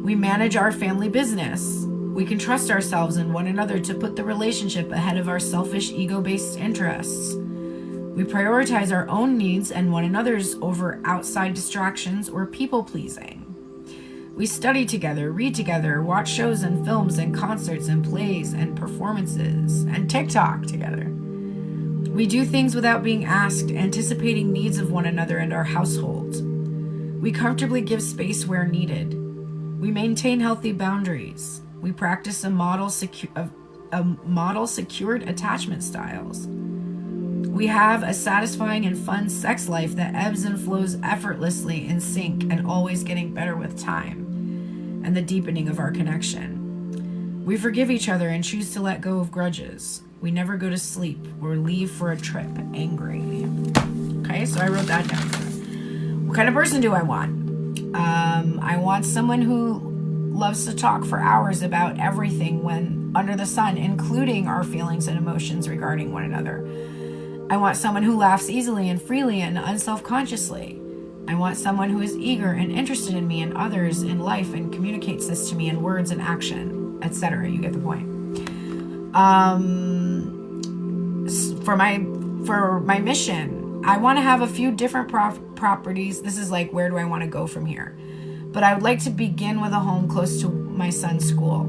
We manage our family business. We can trust ourselves and one another to put the relationship ahead of our selfish, ego-based interests. We prioritize our own needs and one another's over outside distractions or people-pleasing. We study together, read together, watch shows and films and concerts and plays and performances, and TikTok together. We do things without being asked, anticipating needs of one another and our household. We comfortably give space where needed. We maintain healthy boundaries. We practice a model secured attachment styles. We have a satisfying and fun sex life that ebbs and flows effortlessly in sync and always getting better with time and the deepening of our connection. We forgive each other and choose to let go of grudges. We never go to sleep or leave for a trip angry. Okay, so I wrote that down. What kind of person do I want? I want someone who loves to talk for hours about everything when under the sun, including our feelings and emotions regarding one another. I want someone who laughs easily and freely and unself-consciously. I want someone who is eager and interested in me and others in life and communicates this to me in words and action, etc. You get the point. For my mission, I want to have a few different properties. This is like, where do I want to go from here? But I would like to begin with a home close to my son's school.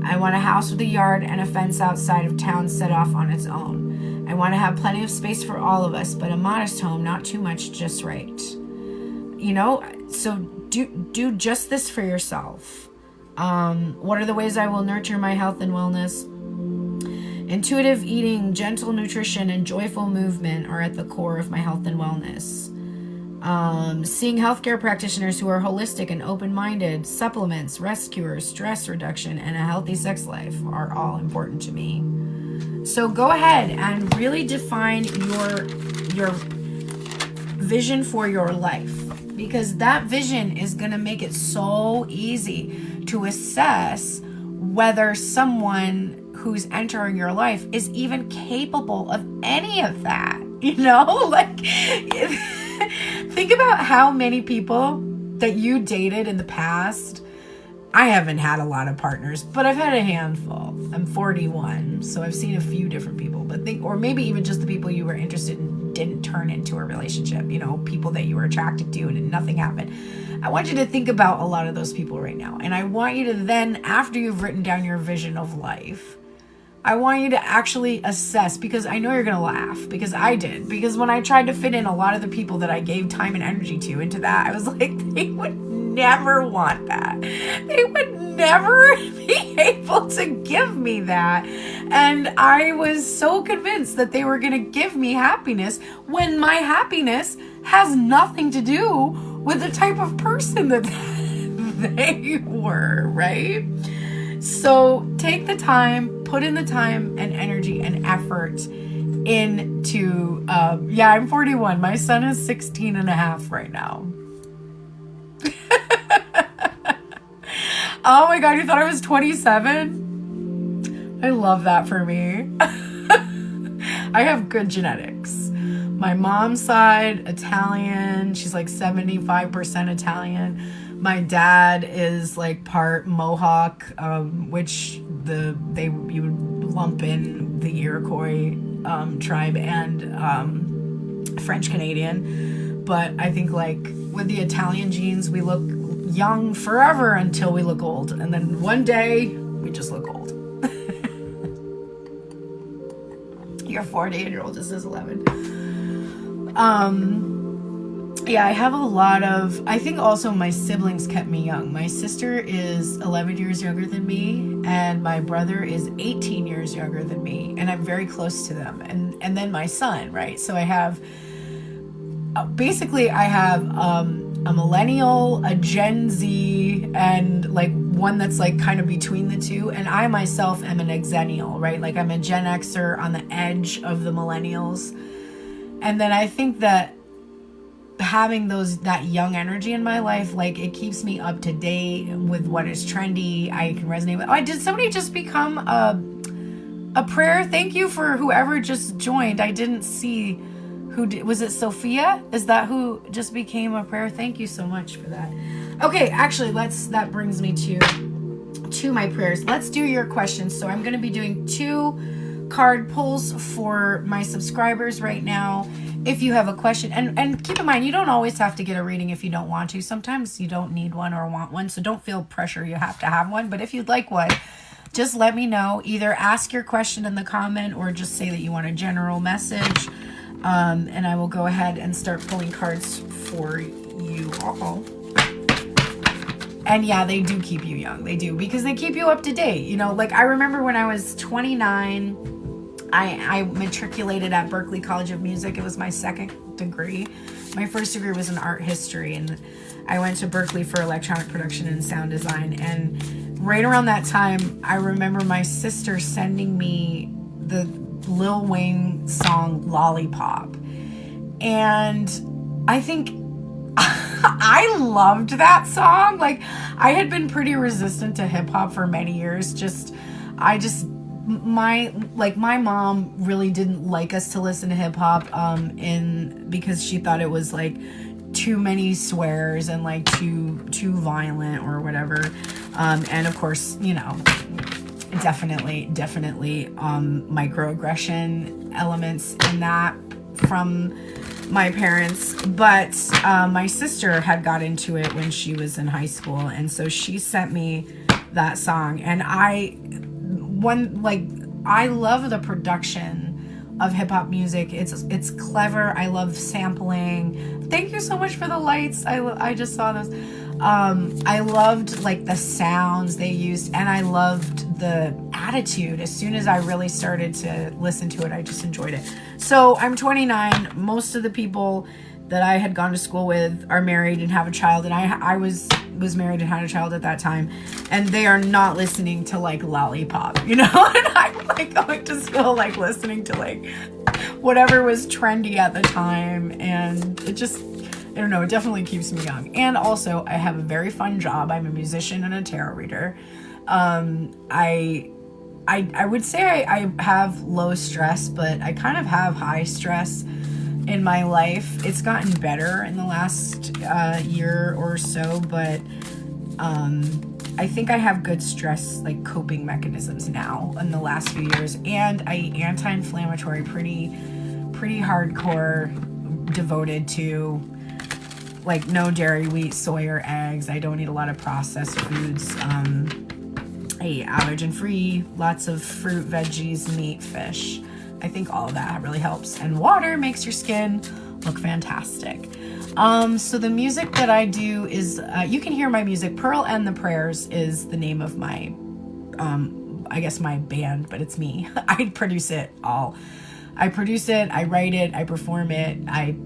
I want a house with a yard and a fence outside of town set off on its own. I want to have plenty of space for all of us, but a modest home, not too much, just right. You know, so do just this for yourself. What are the ways I will nurture my health and wellness? Intuitive eating, gentle nutrition, and joyful movement are at the core of my health and wellness. Seeing healthcare practitioners who are holistic and open-minded, supplements, rest cures, stress reduction, and a healthy sex life are all important to me. So go ahead and really define your vision for your life, because that vision is going to make it so easy to assess whether someone who's entering your life is even capable of any of that. You know, like think about how many people that you dated in the past. I haven't had a lot of partners, but I've had a handful. I'm 41, so I've seen a few different people, or maybe even just the people you were interested in didn't turn into a relationship, you know, people that you were attracted to and nothing happened. I want you to think about a lot of those people right now. And I want you to then, after you've written down your vision of life, I want you to actually assess, because I know you're going to laugh, because I did. Because when I tried to fit in a lot of the people that I gave time and energy to into that, I was like, they would never want that. They would never be able to give me that. And I was so convinced that they were going to give me happiness when my happiness has nothing to do with the type of person that they were, right? So take the time, put in the time and energy and effort into, I'm 41. My son is 16 and a half right now. Oh my God, you thought I was 27? I love that for me. I have good genetics. My mom's side, Italian. She's like 75% Italian. My dad is like part Mohawk, which you would lump in the Iroquois tribe, and French Canadian. But I think like with the Italian genes, we look young forever until we look old, and then one day we just look old. Your 40 and your oldest is 11. Yeah, I have a lot of, I think also my siblings kept me young. My sister is 11 years younger than me, and my brother is 18 years younger than me, and I'm very close to them. And then my son, right? So I have, basically I have a millennial, a Gen Z, and like one that's like kind of between the two. And I myself am an Xennial, right? Like I'm a Gen Xer on the edge of the millennials. And then I think that having that young energy in my life, like it keeps me up to date with what is trendy. I can resonate with. Oh, did somebody just become a prayer? Thank you for whoever just joined. I didn't see who did. Was it Sophia? Is that who just became a prayer? Thank you so much for that. Okay, actually, that brings me to my prayers. Let's do your questions. So I'm going to be doing 2 card pulls for my subscribers right now. If you have a question, and keep in mind, you don't always have to get a reading if you don't want to. Sometimes you don't need one or want one, so don't feel pressure you have to have one. But if you'd like one, just let me know. Either ask your question in the comment or just say that you want a general message, and I will go ahead and start pulling cards for you all. And yeah, they do keep you young. They do, because they keep you up to date. You know, like I remember when I was 29, I matriculated at Berklee College of Music. It was my second degree. My first degree was in art history, and I went to Berklee for electronic production and sound design. And right around that time, I remember my sister sending me the Lil Wayne song Lollipop. And I think I loved that song. Like, I had been pretty resistant to hip hop for many years. My mom really didn't like us to listen to hip hop because she thought it was like too many swears and like too violent or whatever. And of course, you know, definitely microaggression elements in that from my parents. But my sister had got into it when she was in high school, and so she sent me that song, and I love the production of hip hop music. It's clever. I love sampling. Thank you so much for the lights. I just saw those. I loved like the sounds they used, and I loved the attitude. As soon as I really started to listen to it, I just enjoyed it. So I'm 29. Most of the people that I had gone to school with are married and have a child, and I was married and had a child at that time, and they are not listening to like Lollipop, you know. And I'm like going to school like listening to like whatever was trendy at the time, and it just, I don't know, it definitely keeps me young. And also I have a very fun job. I'm a musician and a tarot reader. I would say I have low stress, but I kind of have high stress in my life. It's gotten better in the last year or so, but I think I have good stress like coping mechanisms now in the last few years, and I eat anti-inflammatory pretty hardcore, devoted to like no dairy, wheat, soy, or eggs. I don't eat a lot of processed foods. I eat allergen free, lots of fruit, veggies, meat, fish. I think all of that really helps. And water makes your skin look fantastic. So the music that I do is, you can hear my music. Pearl and the Prayers is the name of my, I guess my band, but it's me. I produce it all. I produce it, I write it, I perform it, I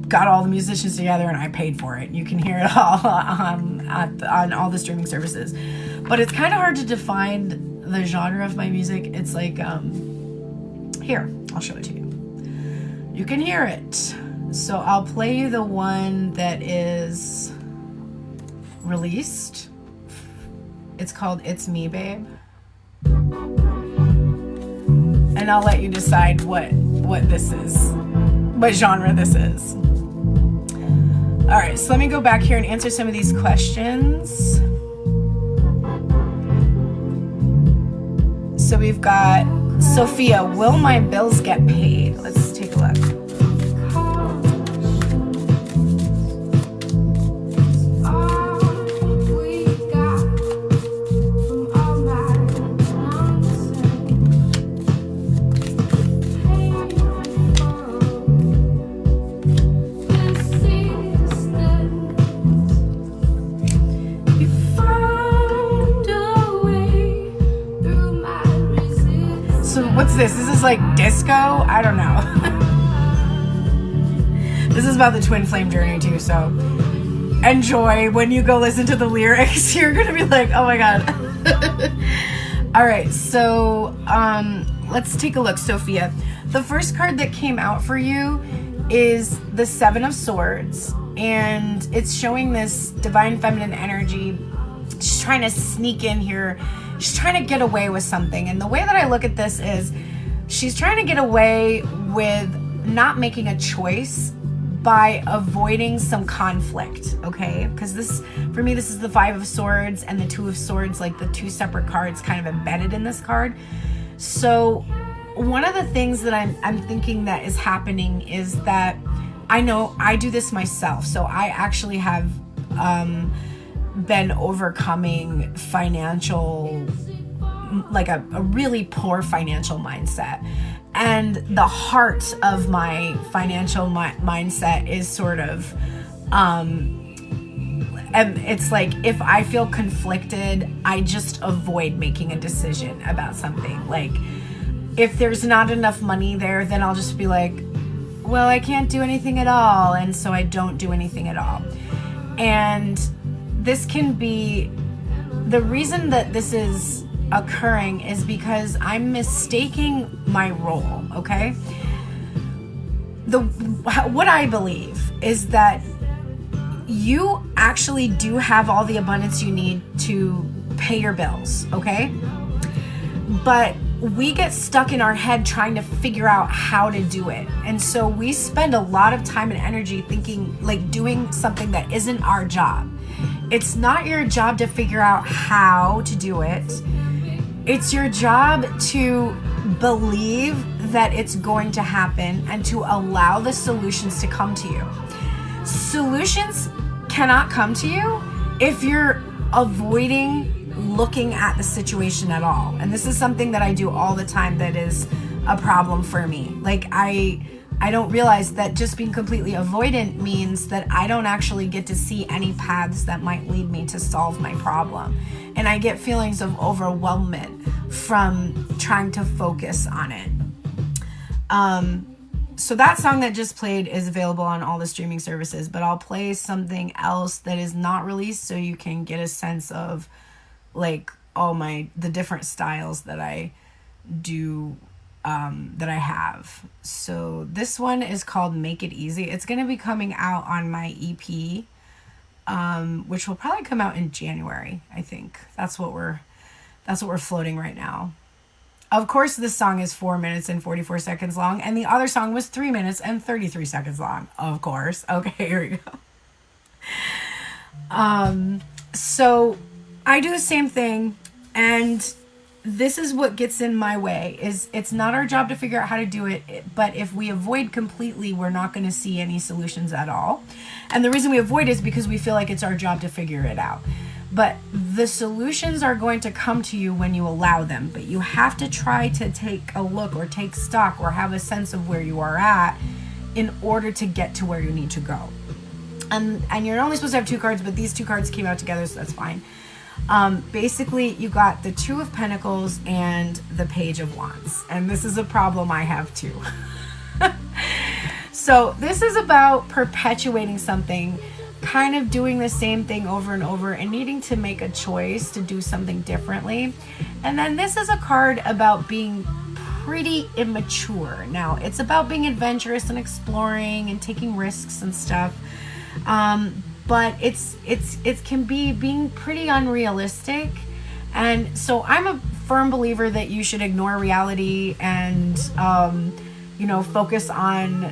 got all the musicians together and I paid for it. You can hear it all on all the streaming services. But it's kind of hard to define the genre of my music. It's like, here, I'll show it to you. You can hear it. So I'll play you the one that is released. It's called It's Me, Babe. And I'll let you decide what what this is, what genre this is. All right, so let me go back here and answer some of these questions. So we've got Sophia, will my bills get paid? Let's take a look. This is like disco. I don't know. This is about the twin flame journey too, so enjoy. When you go listen to the lyrics, you're gonna be like, oh my god. All right, so let's take a look. Sophia, the first card that came out for you is the Seven of Swords, and it's showing this divine feminine energy. She's trying to sneak in here. She's trying to get away with something. And the way that I look at this is she's trying to get away with not making a choice by avoiding some conflict, okay? Because this, for me, this is the Five of Swords and the Two of Swords, like the two separate cards kind of embedded in this card. So one of the things that I'm thinking that is happening is that I know I do this myself. So I actually have been overcoming financial, like a really poor financial mindset. And the heart of my financial mindset is sort of, and it's like, if I feel conflicted, I just avoid making a decision about something. Like, if there's not enough money there, then I'll just be like, well, I can't do anything at all. And so I don't do anything at all. And this can be, the reason that this is occurring is because I'm mistaking my role, okay? What I believe is that you actually do have all the abundance you need to pay your bills, okay? But we get stuck in our head trying to figure out how to do it. And so we spend a lot of time and energy thinking, like, doing something that isn't our job. It's not your job to figure out how to do it. It's your job to believe that it's going to happen and to allow the solutions to come to you. Solutions cannot come to you if you're avoiding looking at the situation at all. And this is something that I do all the time that is a problem for me. Like, I don't realize that just being completely avoidant means that I don't actually get to see any paths that might lead me to solve my problem. And I get feelings of overwhelmment from trying to focus on it. So that song that just played is available on all the streaming services, but I'll play something else that is not released so you can get a sense of, like, the different styles that I do, that I have. So this one is called Make It Easy. It's going to be coming out on my EP, which will probably come out in January, I think. That's what we're floating right now. Of course, this song is 4 minutes and 44 seconds long, and the other song was 3 minutes and 33 seconds long. Of course. Okay, here we go. So I do the same thing, and this is what gets in my way. Is it's not our job to figure out how to do it, but if we avoid completely, we're not going to see any solutions at all. And the reason we avoid is because we feel like it's our job to figure it out. But the solutions are going to come to you when you allow them. But you have to try to take a look or take stock or have a sense of where you are at in order to get to where you need to go. And you're only supposed to have 2 cards, but these 2 cards came out together, so that's fine. Basically, you got the Two of Pentacles and the Page of Wands. And this is a problem I have too. So this is about perpetuating something, kind of doing the same thing over and over and needing to make a choice to do something differently. And then this is a card about being pretty immature. Now, it's about being adventurous and exploring and taking risks and stuff. But it can be being pretty unrealistic. And so I'm a firm believer that you should ignore reality and focus on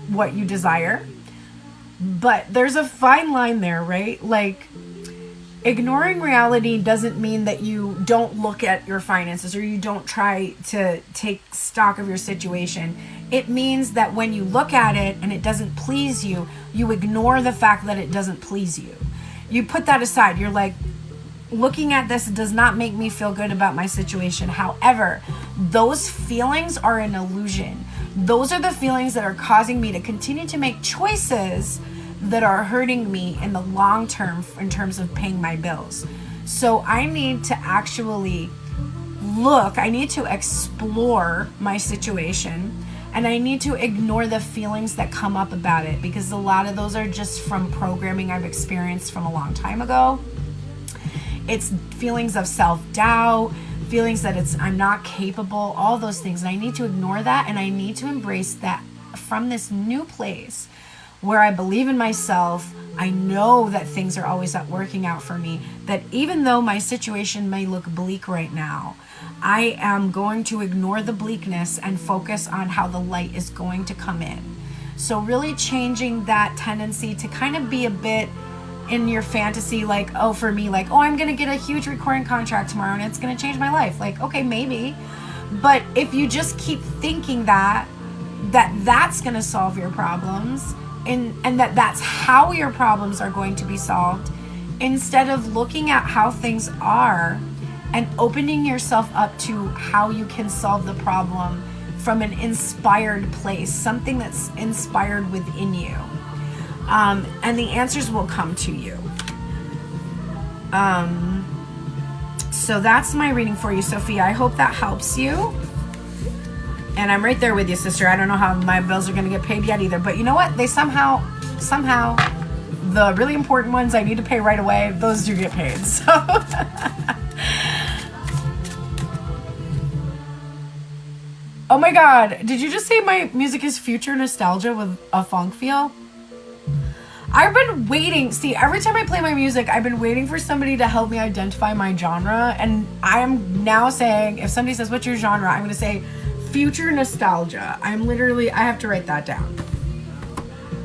what you desire. But there's a fine line there, right? Like, ignoring reality doesn't mean that you don't look at your finances or you don't try to take stock of your situation. It means that when you look at it and it doesn't please you, you ignore the fact that it doesn't please you. You put that aside. You're like, looking at this does not make me feel good about my situation. However, those feelings are an illusion. Those are the feelings that are causing me to continue to make choices that are hurting me in the long term in terms of paying my bills. So I need to actually I need to explore my situation, and I need to ignore the feelings that come up about it, because a lot of those are just from programming I've experienced from a long time ago. It's feelings of self-doubt, feelings that I'm not capable, all those things. And I need to ignore that, and I need to embrace that from this new place where I believe in myself. I know that things are always working out for me, that even though my situation may look bleak right now, I am going to ignore the bleakness and focus on how the light is going to come in. So really changing that tendency to kind of be a bit in your fantasy, like, for me, like, I'm going to get a huge recording contract tomorrow and it's going to change my life. Like, okay, maybe. But if you just keep thinking that's going to solve your problems, and that's how your problems are going to be solved, instead of looking at how things are and opening yourself up to how you can solve the problem from an inspired place, something that's inspired within you. And the answers will come to you. So that's my reading for you, Sophia. I hope that helps you. And I'm right there with you, sister. I don't know how my bills are going to get paid yet either. But you know what? They somehow, the really important ones I need to pay right away, those do get paid. So oh my God. Did you just say my music is future nostalgia with a funk feel? I've been waiting. See, every time I play my music, I've been waiting for somebody to help me identify my genre. And I am now saying, if somebody says, what's your genre? I'm going to say future nostalgia. I have to write that down.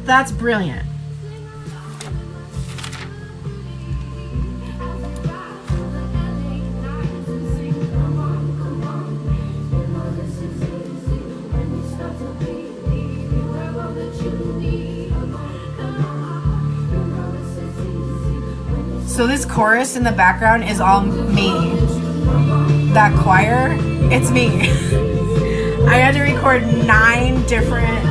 That's brilliant. So this chorus in the background is all me. That choir, it's me. I had to record 9 different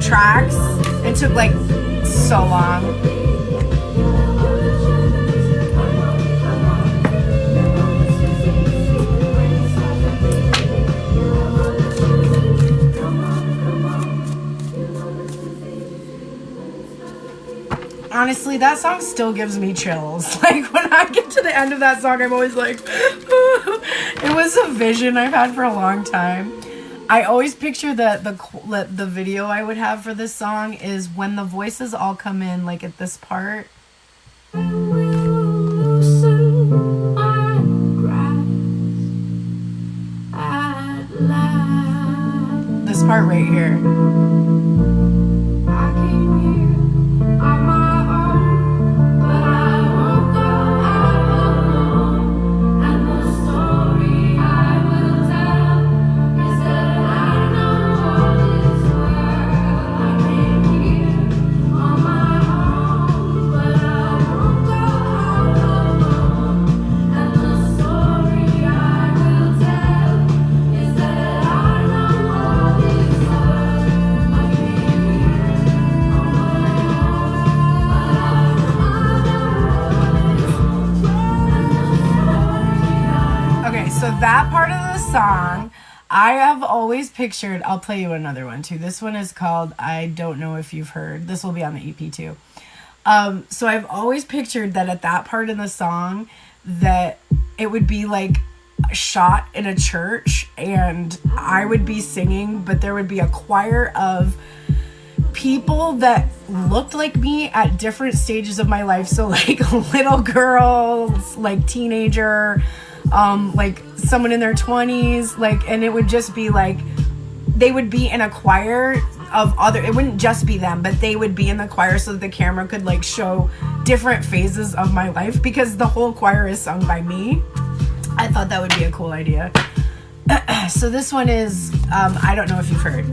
tracks. It took like so long. Honestly, that song still gives me chills. Like, when I get to the end of that song, I'm always like, it was a vision I've had for a long time. I always picture the video I would have for this song is when the voices all come in, like at this part. This part right here. That part of the song, I have always pictured, I'll play you another one too. This one is called, I don't know if you've heard, this will be on the EP too. So I've always pictured that at that part in the song, that it would be like shot in a church and I would be singing, but there would be a choir of people that looked like me at different stages of my life. So like little girls, like teenager, like someone in their 20s, like, and it would just be like, they would be in a choir of other, it wouldn't just be them, but they would be in the choir so that the camera could like show different phases of my life, because the whole choir is sung by me. I thought that would be a cool idea. So this one is, I don't know if you've heard.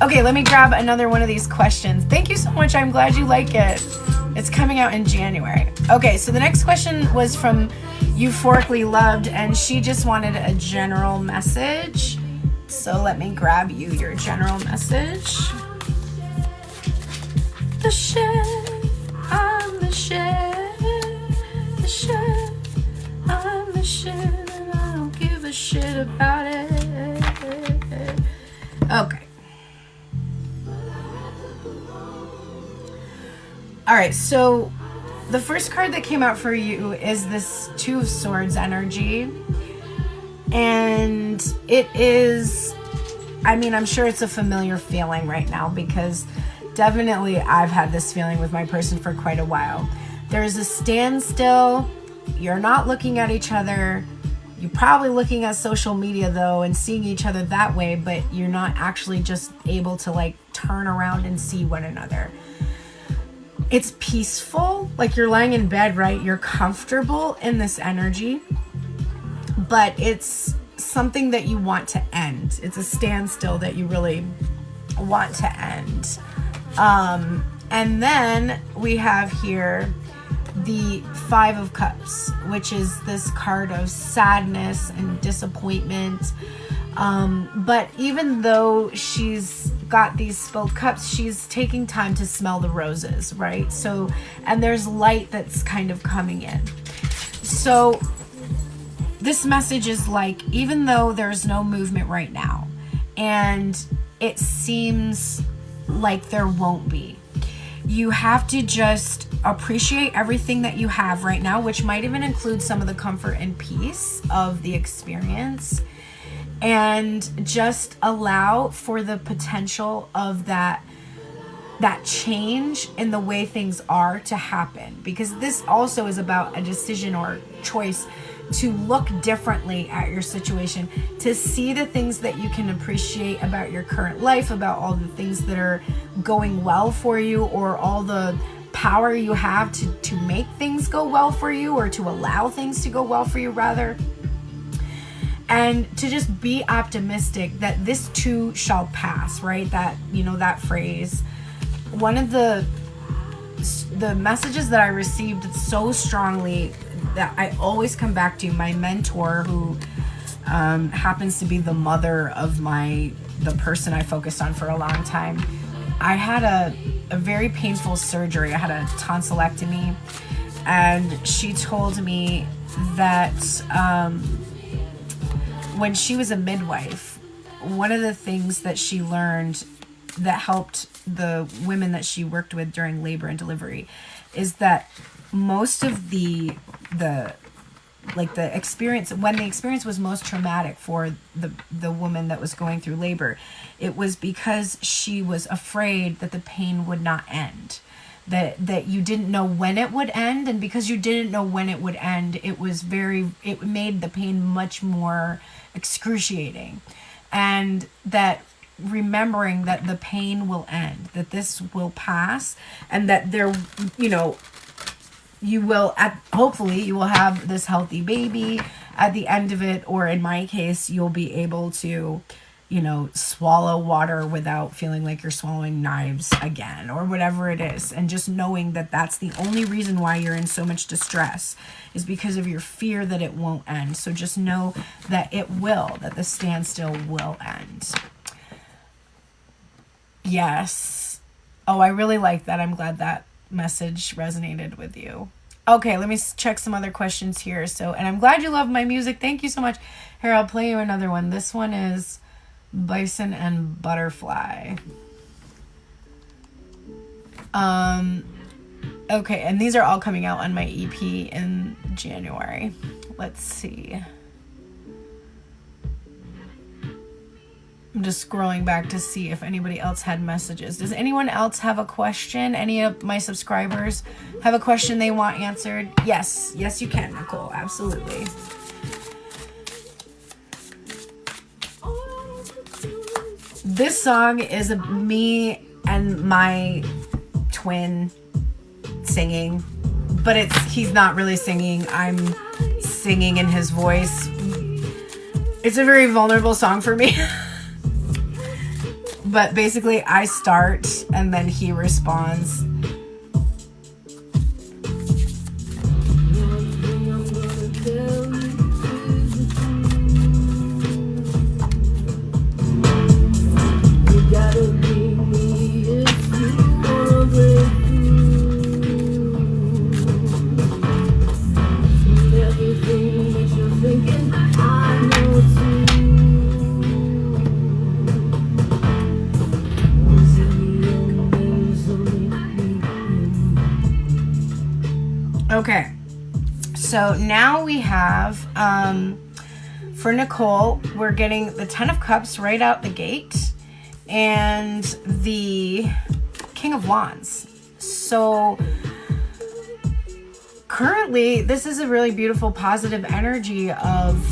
Okay, let me grab another one of these questions. Thank you so much. I'm glad you like it. It's coming out in January. Okay, so the next question was from Euphorically Loved, and she just wanted a general message. So let me grab you your general message. The shed, I'm the shed. The shed, I'm the shed, and I don't give a shit about it. Okay. All right, so the first card that came out for you is this Two of Swords energy. And it is, I mean, I'm sure it's a familiar feeling right now, because definitely I've had this feeling with my person for quite a while. There's a standstill. You're not looking at each other. You're probably looking at social media though and seeing each other that way, but you're not actually just able to like turn around and see one another. It's peaceful, like you're lying in bed, right? You're comfortable in this energy, but it's something that you want to end. It's a standstill that you really want to end. And then we have here the Five of Cups, which is this card of sadness and disappointment. But even though she's got these both cups, she's taking time to smell the roses, right? So, and there's light that's kind of coming in. So this message is like, even though there's no movement right now, and it seems like there won't be, you have to just appreciate everything that you have right now, which might even include some of the comfort and peace of the experience, and just allow for the potential of that change in the way things are to happen, because this also is about a decision or choice to look differently at your situation, to see the things that you can appreciate about your current life, about all the things that are going well for you, or all the power you have to make things go well for you, or to allow things to go well for you rather. And to just be optimistic that this too shall pass, right? That, you know, that phrase. One of the messages that I received so strongly that I always come back to, my mentor, who happens to be the mother of the person I focused on for a long time. I had a very painful surgery. I had a tonsillectomy, and she told me that when she was a midwife, one of the things that she learned that helped the women that she worked with during labor and delivery is that most of the experience, when the experience was most traumatic for the woman that was going through labor, it was because she was afraid that the pain would not end, that you didn't know when it would end, and because you didn't know when it would end, it made the pain much more excruciating. And that remembering that the pain will end, that this will pass, and that there, you know, you will, hopefully you will have this healthy baby at the end of it, or in my case, you'll be able to, you know, swallow water without feeling like you're swallowing knives again, or whatever it is. And just knowing that that's the only reason why you're in so much distress is because of your fear that it won't end. So just know that it will, that the standstill will end. Yes. Oh, I really like that. I'm glad that message resonated with you. Okay, let me check some other questions here. So, and I'm glad you love my music. Thank you so much. Here, I'll play you another one. This one is Bison and Butterfly. Okay, and these are all coming out on my EP in January. Let's see. I'm just scrolling back to see if anybody else had messages. Does anyone else have a question? Any of my subscribers have a question they want answered? Yes, you can, Nicole. Absolutely. This song is me and my twin singing, but he's not really singing. I'm singing in his voice. It's a very vulnerable song for me. But basically I start and then he responds. Okay, so now we have, for Nicole, we're getting the Ten of Cups right out the gate and the King of Wands. So currently, this is a really beautiful, positive energy of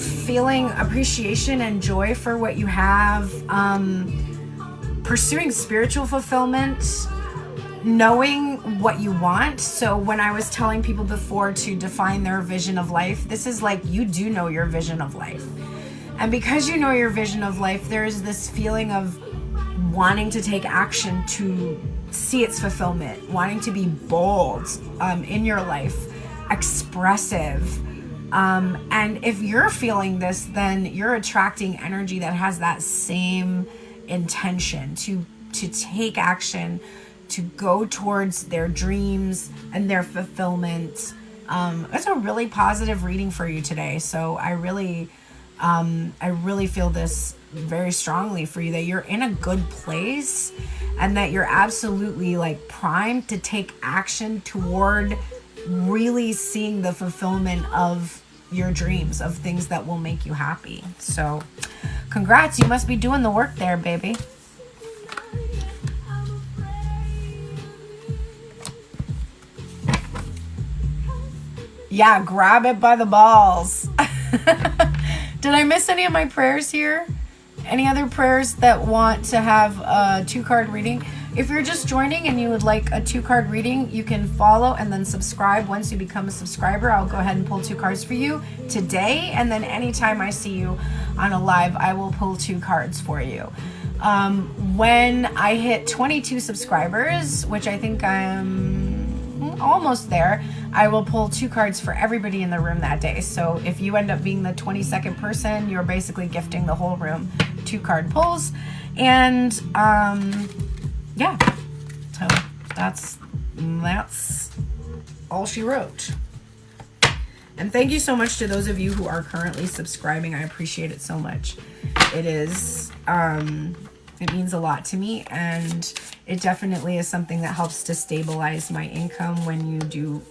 feeling appreciation and joy for what you have, pursuing spiritual fulfillment, knowing what you want. So when I was telling people before to define their vision of life, this is like, you do know your vision of life. And because you know your vision of life, there's this feeling of wanting to take action to see its fulfillment, wanting to be bold in your life, expressive. And if you're feeling this, then you're attracting energy that has that same intention to take action, to go towards their dreams and their fulfillment. It's a really positive reading for you today. So I really feel this very strongly for you, that you're in a good place and that you're absolutely like primed to take action toward really seeing the fulfillment of your dreams, of things that will make you happy. So congrats, you must be doing the work there, baby. Yeah, grab it by the balls. Did I miss any of my prayers here? Any other prayers that want to have a 2-card reading? If you're just joining and you would like a 2-card reading, you can follow and then subscribe. Once you become a subscriber, I'll go ahead and pull 2 cards for you today. And then anytime I see you on a live, I will pull 2 cards for you. When I hit 22 subscribers, which I think I'm almost there, I will pull 2 cards for everybody in the room that day. So if you end up being the 22nd person, you're basically gifting the whole room 2 card pulls. And yeah, so that's all she wrote. And thank you so much to those of you who are currently subscribing. I appreciate it so much. It is it means a lot to me, and it definitely is something that helps to stabilize my income when you do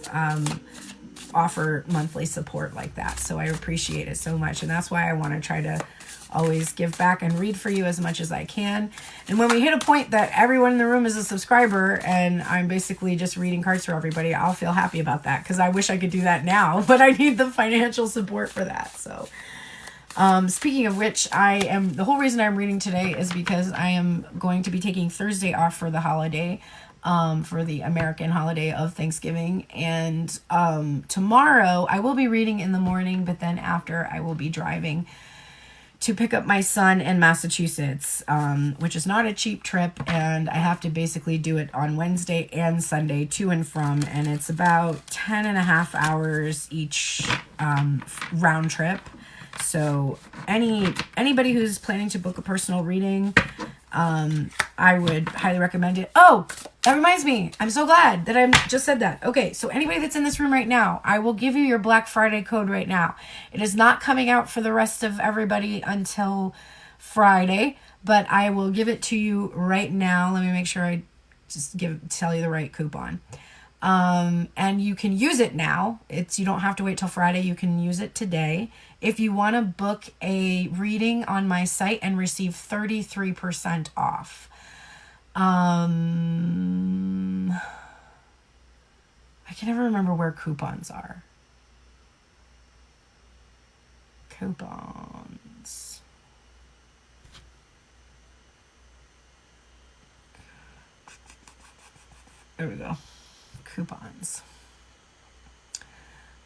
offer monthly support like that. So I appreciate it so much, and that's why I want to try to always give back and read for you as much as I can. And when we hit a point that everyone in the room is a subscriber and I'm basically just reading cards for everybody, I'll feel happy about that, because I wish I could do that now, but I need the financial support for that. So speaking of which, the whole reason I'm reading today is because I am going to be taking Thursday off for the holiday, for the American holiday of Thanksgiving. And tomorrow I will be reading in the morning, but then after I will be driving to pick up my son in Massachusetts, which is not a cheap trip. And I have to basically do it on Wednesday and Sunday to and from. And it's about 10.5 hours each round trip. So anybody who's planning to book a personal reading, I would highly recommend it. Oh, that reminds me. I'm so glad that I just said that. Okay, so anybody that's in this room right now, I will give you your Black Friday code right now. It is not coming out for the rest of everybody until Friday, but I will give it to you right now. Let me make sure I just tell you the right coupon. And you can use it now. You don't have to wait till Friday. You can use it today. If you want to book a reading on my site and receive 33% off. I can never remember where coupons are. Coupons. There we go. Coupons.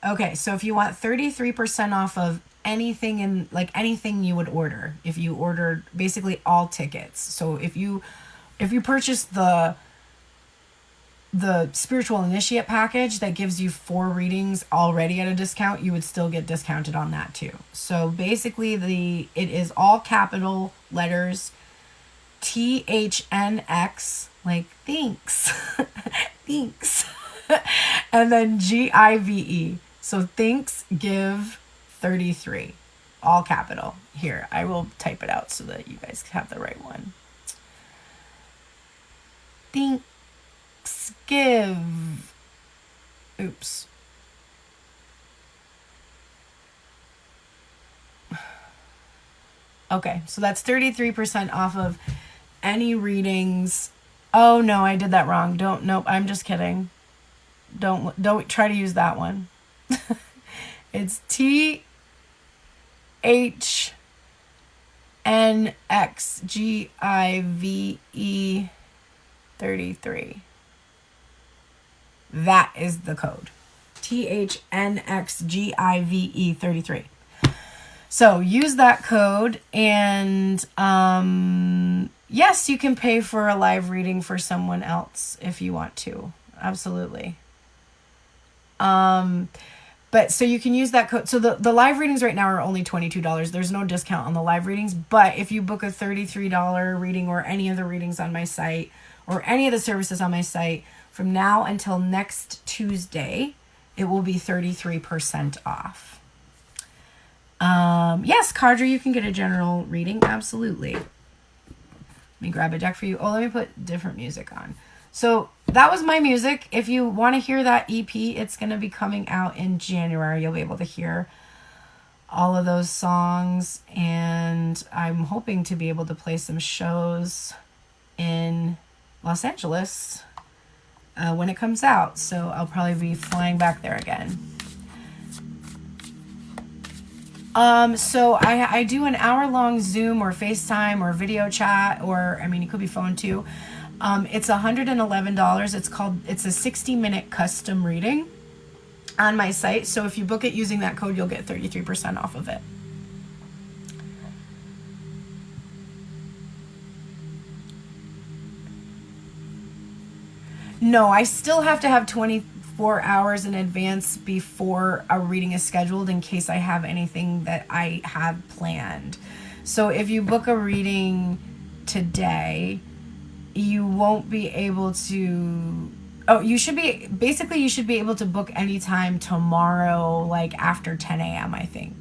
Okay, so if you want 33% off of anything in, like, anything you would order, if you ordered basically all tickets. So if you purchase the spiritual initiate package that gives you 4 readings already at a discount, you would still get discounted on that too. So basically it is all capital letters, THNX, like thanks. Thanks. And then GIVE. So thanks, give 33. All capital. Here, I will type it out so that you guys have the right one. Thanks, give. Oops. Okay, so that's 33% off of any readings. Oh no, I did that wrong. Nope, I'm just kidding. Don't try to use that one. It's THNXGIVE 33. That is the code. THNXGIVE 33. So use that code, and yes, you can pay for a live reading for someone else if you want to. Absolutely. But so you can use that code. So the live readings right now are only $22. There's no discount on the live readings. But if you book a $33 reading or any of the readings on my site or any of the services on my site from now until next Tuesday, it will be 33% off. Yes, Cardra, you can get a general reading. Absolutely. Let me grab a deck for you. Oh, let me put different music on. So that was my music. If you want to hear that EP, it's going to be coming out in January. You'll be able to hear all of those songs. And I'm hoping to be able to play some shows in Los Angeles when it comes out. So I'll probably be flying back there again. So I do an hour-long Zoom or FaceTime or video chat, or, I mean, it could be phone too. It's $111. It's a 60-minute custom reading on my site. So if you book it using that code, you'll get 33% off of it. No, I still have to have 24 hours in advance before a reading is scheduled in case I have anything that I have planned. So if you book a reading today, you won't be able to... Oh, you should be able to book anytime tomorrow, like after 10 a.m., I think.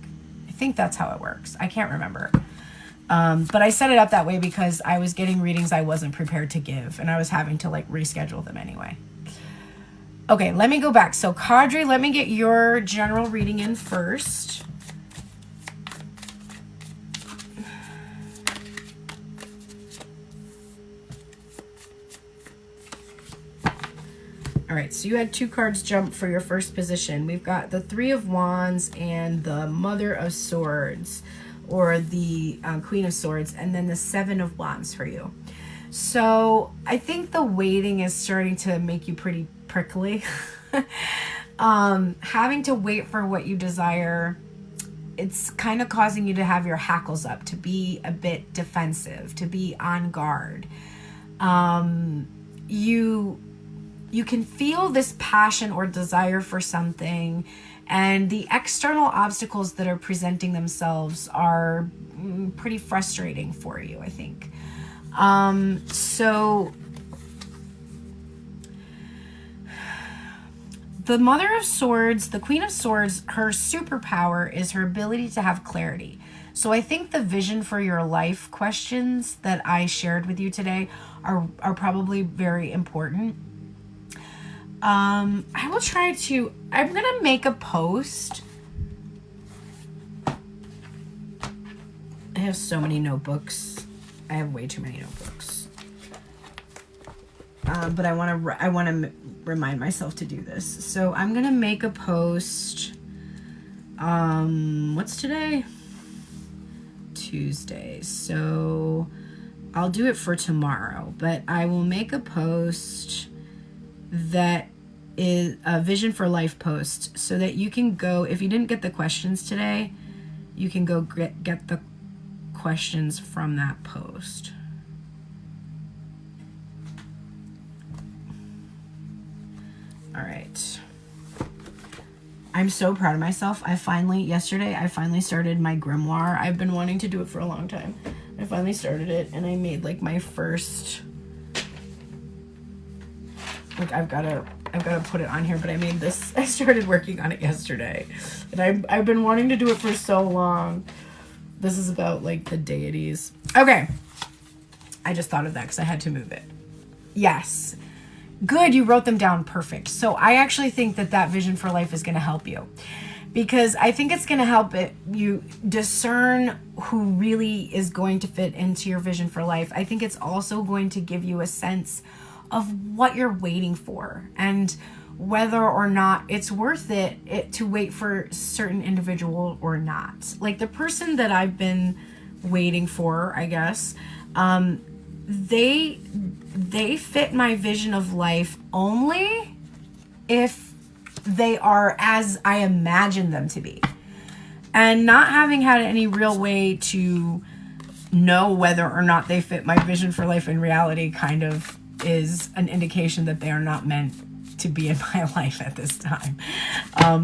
I think that's how it works. I can't remember. But I set it up that way because I was getting readings I wasn't prepared to give, and I was having to like reschedule them anyway. Okay, let me go back. So Kadri, let me get your general reading in first. All right, so you had 2 cards jump for your first position. We've got the 3 of Wands and the Mother of Swords, or the Queen of Swords, and then the 7 of Wands for you. So I think the waiting is starting to make you pretty prickly. Having to wait for what you desire, it's kind of causing you to have your hackles up, to be a bit defensive, to be on guard. You can feel this passion or desire for something, and the external obstacles that are presenting themselves are pretty frustrating for you, I think. So the Mother of Swords, the Queen of Swords, her superpower is her ability to have clarity. So I think the vision for your life questions that I shared with you today are probably very important. I'm going to make a post. I have so many notebooks. I have way too many notebooks. But I want to remind myself to do this. So I'm going to make a post. What's today? Tuesday. So I'll do it for tomorrow, but I will make a post that is a Vision for Life post, so that you can go, if you didn't get the questions today, you can go get the questions from that post. All right. I'm so proud of myself. Yesterday I finally started my grimoire. I've been wanting to do it for a long time. I finally started it, and I made like my first, like I've got to put it on here, but I made this, I started working on it yesterday, and I've been wanting to do it for so long. This is about like the deities. Okay. I just thought of that because I had to move it. Yes. Good, you wrote them down. Perfect. So I actually think that Vision for Life is going to help you, because I think it's going to help you discern who really is going to fit into your Vision for Life. I think it's also going to give you a sense of what you're waiting for, and whether or not it's worth it to wait for certain individual or not. Like the person that I've been waiting for, I guess, they fit my vision of life only if they are as I imagine them to be. And not having had any real way to know whether or not they fit my vision for life in reality kind of is an indication that they are not meant to be in my life at this time,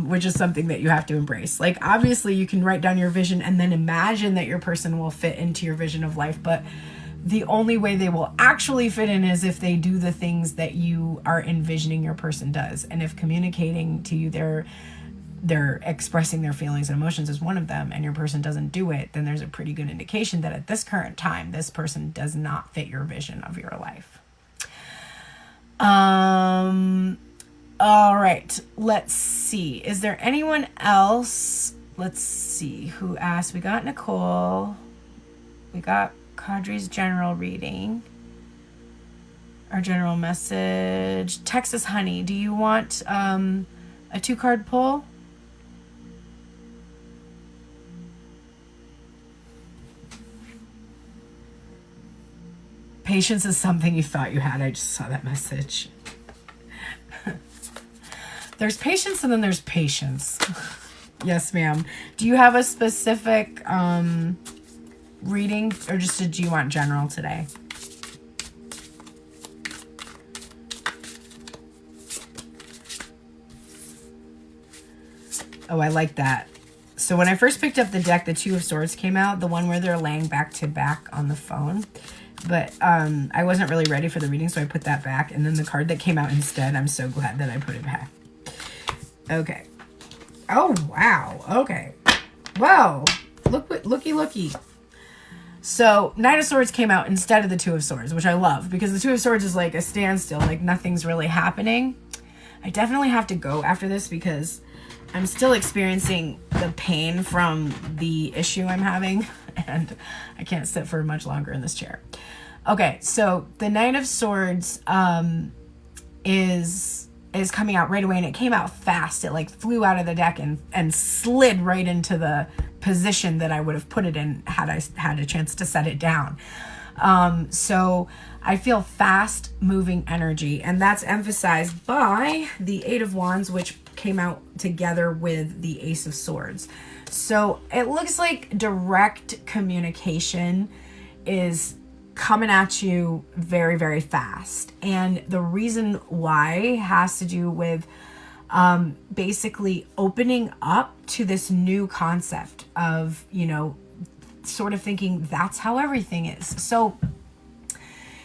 which is something that you have to embrace. Like, obviously you can write down your vision and then imagine that your person will fit into your vision of life, but the only way they will actually fit in is if they do the things that you are envisioning your person does. And if communicating to you they're expressing their feelings and emotions is one of them, and your person doesn't do it, then there's a pretty good indication that at this current time, this person does not fit your vision of your life. All right, let's see. Is there anyone else? Let's see who asked. We got Nicole. We got Kadri's general reading. Our general message. Texas Honey, do you want a 2-card pull? Patience is something you thought you had. I just saw that message. There's patience and then there's patience. Yes, ma'am. Do you have a specific reading, or just do you want general today? Oh, I like that. So when I first picked up the deck, the 2 of Swords came out, the one where they're laying back to back on the phone. But I wasn't really ready for the reading, so I put that back. And then the card that came out instead, I'm so glad that I put it back. Okay. Oh, wow. Okay. Whoa. Looky. So Knight of Swords came out instead of the 2 of Swords, which I love, because the 2 of Swords is like a standstill, like nothing's really happening. I definitely have to go after this because I'm still experiencing the pain from the issue I'm having, and I can't sit for much longer in this chair. Okay, so the Knight of Swords is coming out right away, and it came out fast. It like flew out of the deck and slid right into the position that I would have put it in had I had a chance to set it down. So I feel fast moving energy, and that's emphasized by the 8 of Wands, which came out together with the Ace of Swords. So it looks like direct communication is coming at you very, very fast. And the reason why has to do with basically opening up to this new concept of, sort of thinking that's how everything is. So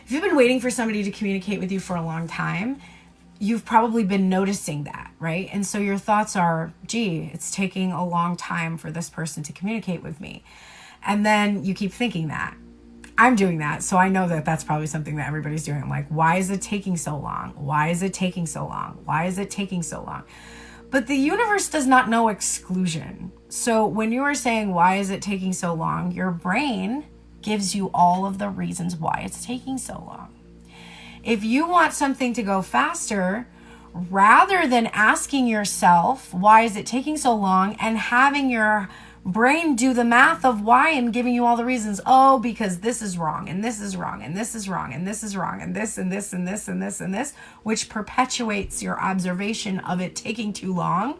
if you've been waiting for somebody to communicate with you for a long time, you've probably been noticing that, right? And so your thoughts are, gee, it's taking a long time for this person to communicate with me. And then you keep thinking that. I'm doing that, so I know that that's probably something that everybody's doing. I'm like, why is it taking so long? Why is it taking so long? Why is it taking so long? But the universe does not know exclusion. So when you are saying, why is it taking so long? Your brain gives you all of the reasons why it's taking so long. If you want something to go faster, rather than asking yourself, why is it taking so long, and having your Brain, do the math of why I'm giving you all the reasons. Oh, because this is wrong, and this is wrong, and this is wrong, and this is wrong, and this, and this, and this, and this, and this, which perpetuates your observation of it taking too long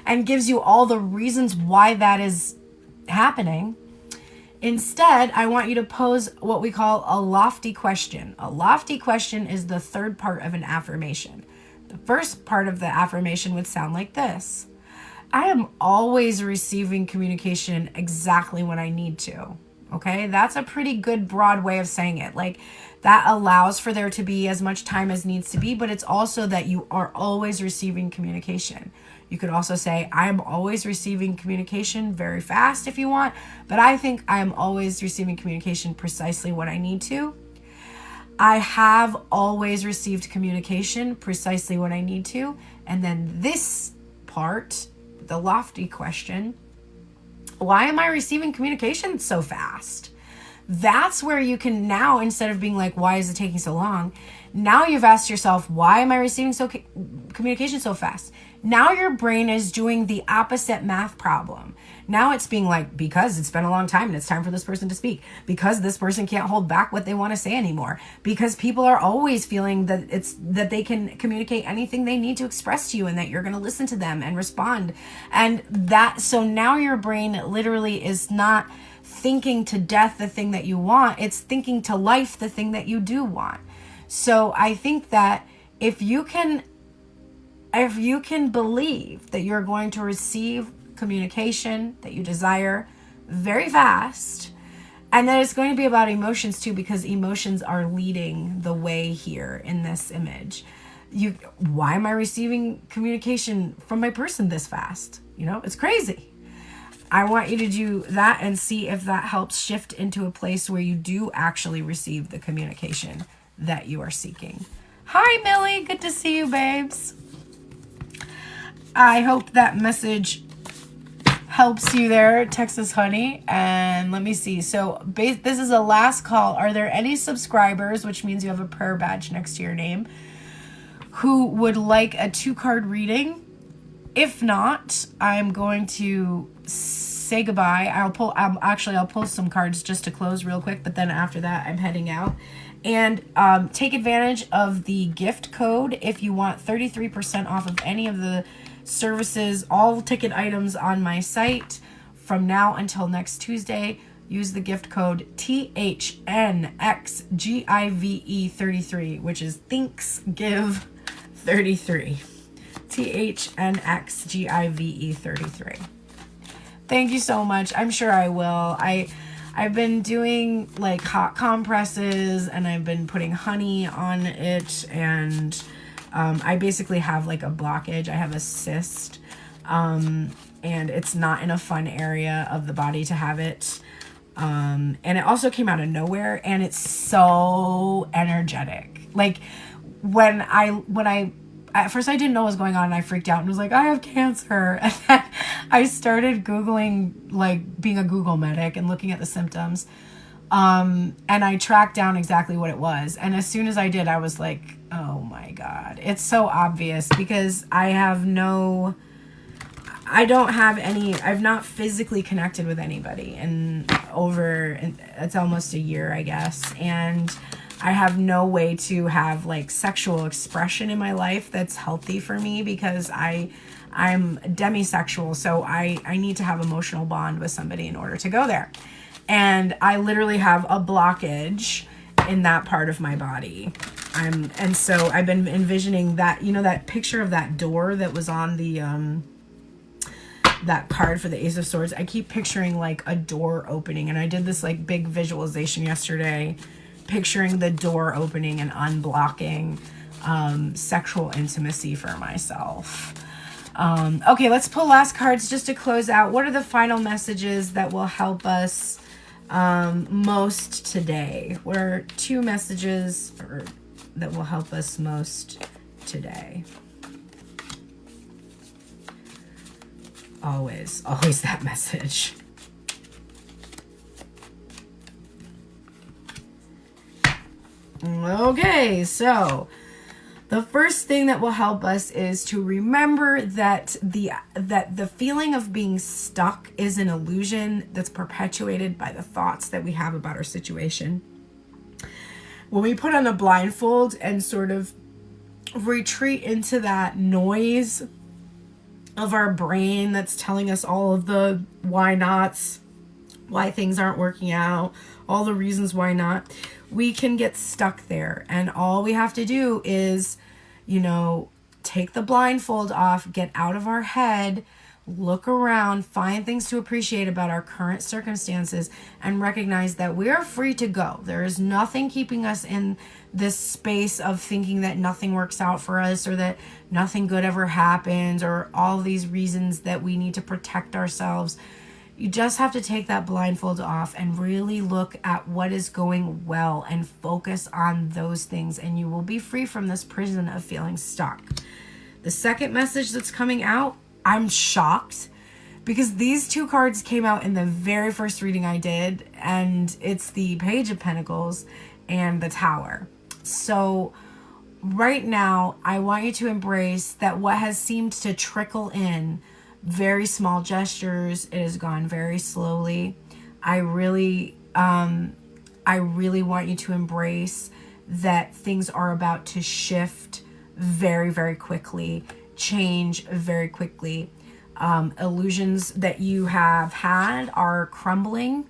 and gives you all the reasons why that is happening. Instead, I want you to pose what we call a lofty question. A lofty question is the third part of an affirmation. The first part of the affirmation would sound like this: I am always receiving communication exactly when I need to. Okay, that's a pretty good broad way of saying it. Like, that allows for there to be as much time as needs to be, but it's also that you are always receiving communication. You could also say, I am always receiving communication very fast if you want, but I think I am always receiving communication precisely when I need to. I have always received communication precisely when I need to. And then this part, the lofty question, why am I receiving communication so fast? That's where you can now, instead of being like, why is it taking so long? Now you've asked yourself, why am I receiving communication so fast? Now your brain is doing the opposite math problem. Now it's being like, because it's been a long time and it's time for this person to speak. Because this person can't hold back what they want to say anymore. Because people are always feeling that they can communicate anything they need to express to you and that you're going to listen to them and respond. And so now your brain literally is not thinking to death the thing that you want. It's thinking to life the thing that you do want. So I think that if you can believe that you're going to receive communication that you desire very fast, and that it's going to be about emotions too, because emotions are leading the way here in this image. Why am I receiving communication from my person this fast? It's crazy. I want you to do that and see if that helps shift into a place where you do actually receive the communication that you are seeking. Hi, Millie. Good to see you, babes. I hope that message helps you there, Texas Honey. And let me see. So this is a last call. Are there any subscribers, which means you have a prayer badge next to your name, who would like a 2-card reading? If not, I'm going to say goodbye. I'll pull some cards just to close real quick, but then after that, I'm heading out. And take advantage of the gift code if you want 33% off of any of the services, all ticket items on my site from now until next Tuesday. Use the gift code THNXGIVE33, which is Thinks Give 33. THNXGIVE33. Thank you so much. I'm sure I will. I've been doing like hot compresses and I've been putting honey on it, and I basically have like a blockage. I have a cyst, and it's not in a fun area of the body to have it. And it also came out of nowhere, and it's so energetic. Like when I at first I didn't know what was going on, and I freaked out and was like, I have cancer. And then I started Googling, like being a Google medic and looking at the symptoms. And I tracked down exactly what it was. And as soon as I did, I was like, oh my God, it's so obvious, because I've not physically connected with anybody it's almost a year, I guess. And I have no way to have like sexual expression in my life that's healthy for me, because I'm demisexual. So I need to have emotional bond with somebody in order to go there. And I literally have a blockage in that part of my body. And so I've been envisioning that, that picture of that door that was on the, that card for the Ace of Swords. I keep picturing like a door opening, and I did this like big visualization yesterday, picturing the door opening and unblocking sexual intimacy for myself. Okay, let's pull last cards just to close out. What are the final messages that will help us most today? What are 2 messages that will help us most today? Always that message. Okay, so The first thing that will help us is to remember that the feeling of being stuck is an illusion that's perpetuated by the thoughts that we have about our situation. When we put on a blindfold and sort of retreat into that noise of our brain that's telling us all of the why nots, why things aren't working out, all the reasons why not, we can get stuck there. And all we have to do is, take the blindfold off, get out of our head, look around, find things to appreciate about our current circumstances, and recognize that we are free to go. There is nothing keeping us in this space of thinking that nothing works out for us or that nothing good ever happens or all these reasons that we need to protect ourselves. You just have to take that blindfold off and really look at what is going well and focus on those things, and you will be free from this prison of feeling stuck. The second message that's coming out, I'm shocked because these two cards came out in the very first reading I did, and it's the Page of Pentacles and the Tower. So right now, I want you to embrace that what has seemed to trickle in, very small gestures, it has gone very slowly. I really want you to embrace that things are about to shift very, very quickly, change very quickly. Illusions that you have had are crumbling.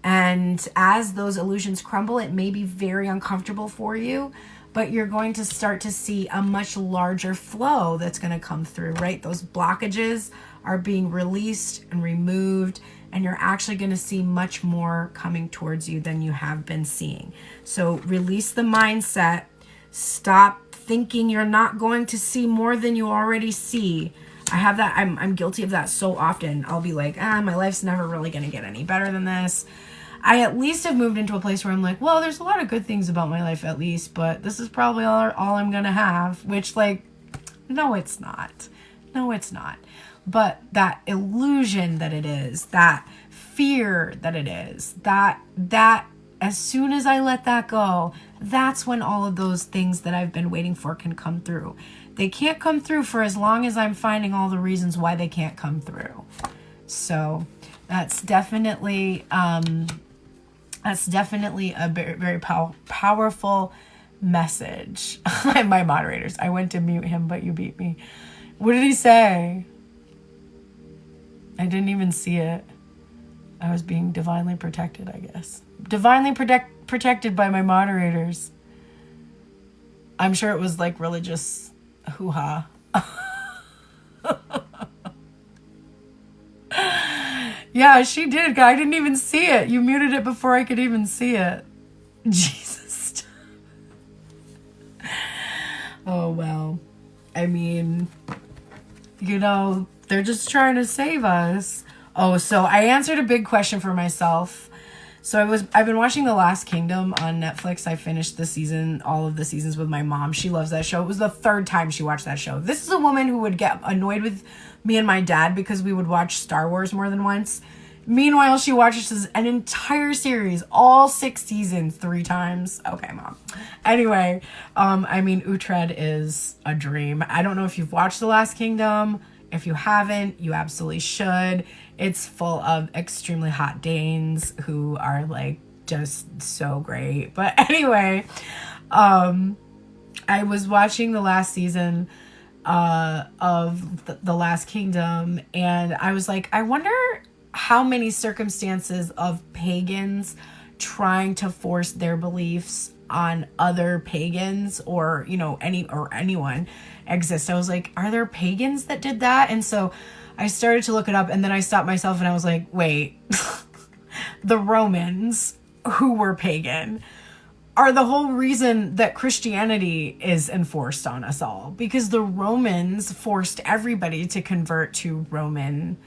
And as those illusions crumble, it may be very uncomfortable for you, but you're going to start to see a much larger flow that's going to come through, right? Those blockages are being released and removed, and you're actually going to see much more coming towards you than you have been seeing. So release the mindset. Stop thinking you're not going to see more than you already see. I have that. I'm guilty of that so often. I'll be like, my life's never really going to get any better than this. I at least have moved into a place where I'm like, well, there's a lot of good things about my life at least, but this is probably all I'm going to have, which no, it's not. No, it's not. But that illusion that it is, that fear that it is, that as soon as I let that go, that's when all of those things that I've been waiting for can come through. They can't come through for as long as I'm finding all the reasons why they can't come through. So that's definitely a very, very powerful message. My moderators, I went to mute him, but you beat me. What did he say? I didn't even see it. I was being divinely protected, I guess. Divinely protected by my moderators. I'm sure it was like religious hoo-ha. Yeah, she did. I didn't even see it. You muted it before I could even see it. Jesus. Oh, well. I mean, they're just trying to save us. Oh, so I answered a big question for myself. So I've been watching The Last Kingdom on Netflix. I finished all of the seasons with my mom. She loves that show. It was the third time she watched that show. This is a woman who would get annoyed with me and my dad because we would watch Star Wars more than once. Meanwhile, she watches an entire series, all 6 seasons, 3 times. Okay, Mom. Anyway, Uhtred is a dream. I don't know if you've watched The Last Kingdom. If you haven't, you absolutely should. It's full of extremely hot Danes who are just so great. But anyway, I was watching the last season of The Last Kingdom, and I was like, I wonder how many circumstances of pagans trying to force their beliefs on other pagans or anyone exist. I was like, are there pagans that did that? And so I started to look it up, and then I stopped myself and I was like, wait, the Romans, who were pagan, are the whole reason that Christianity is enforced on us all, because the Romans forced everybody to convert to Roman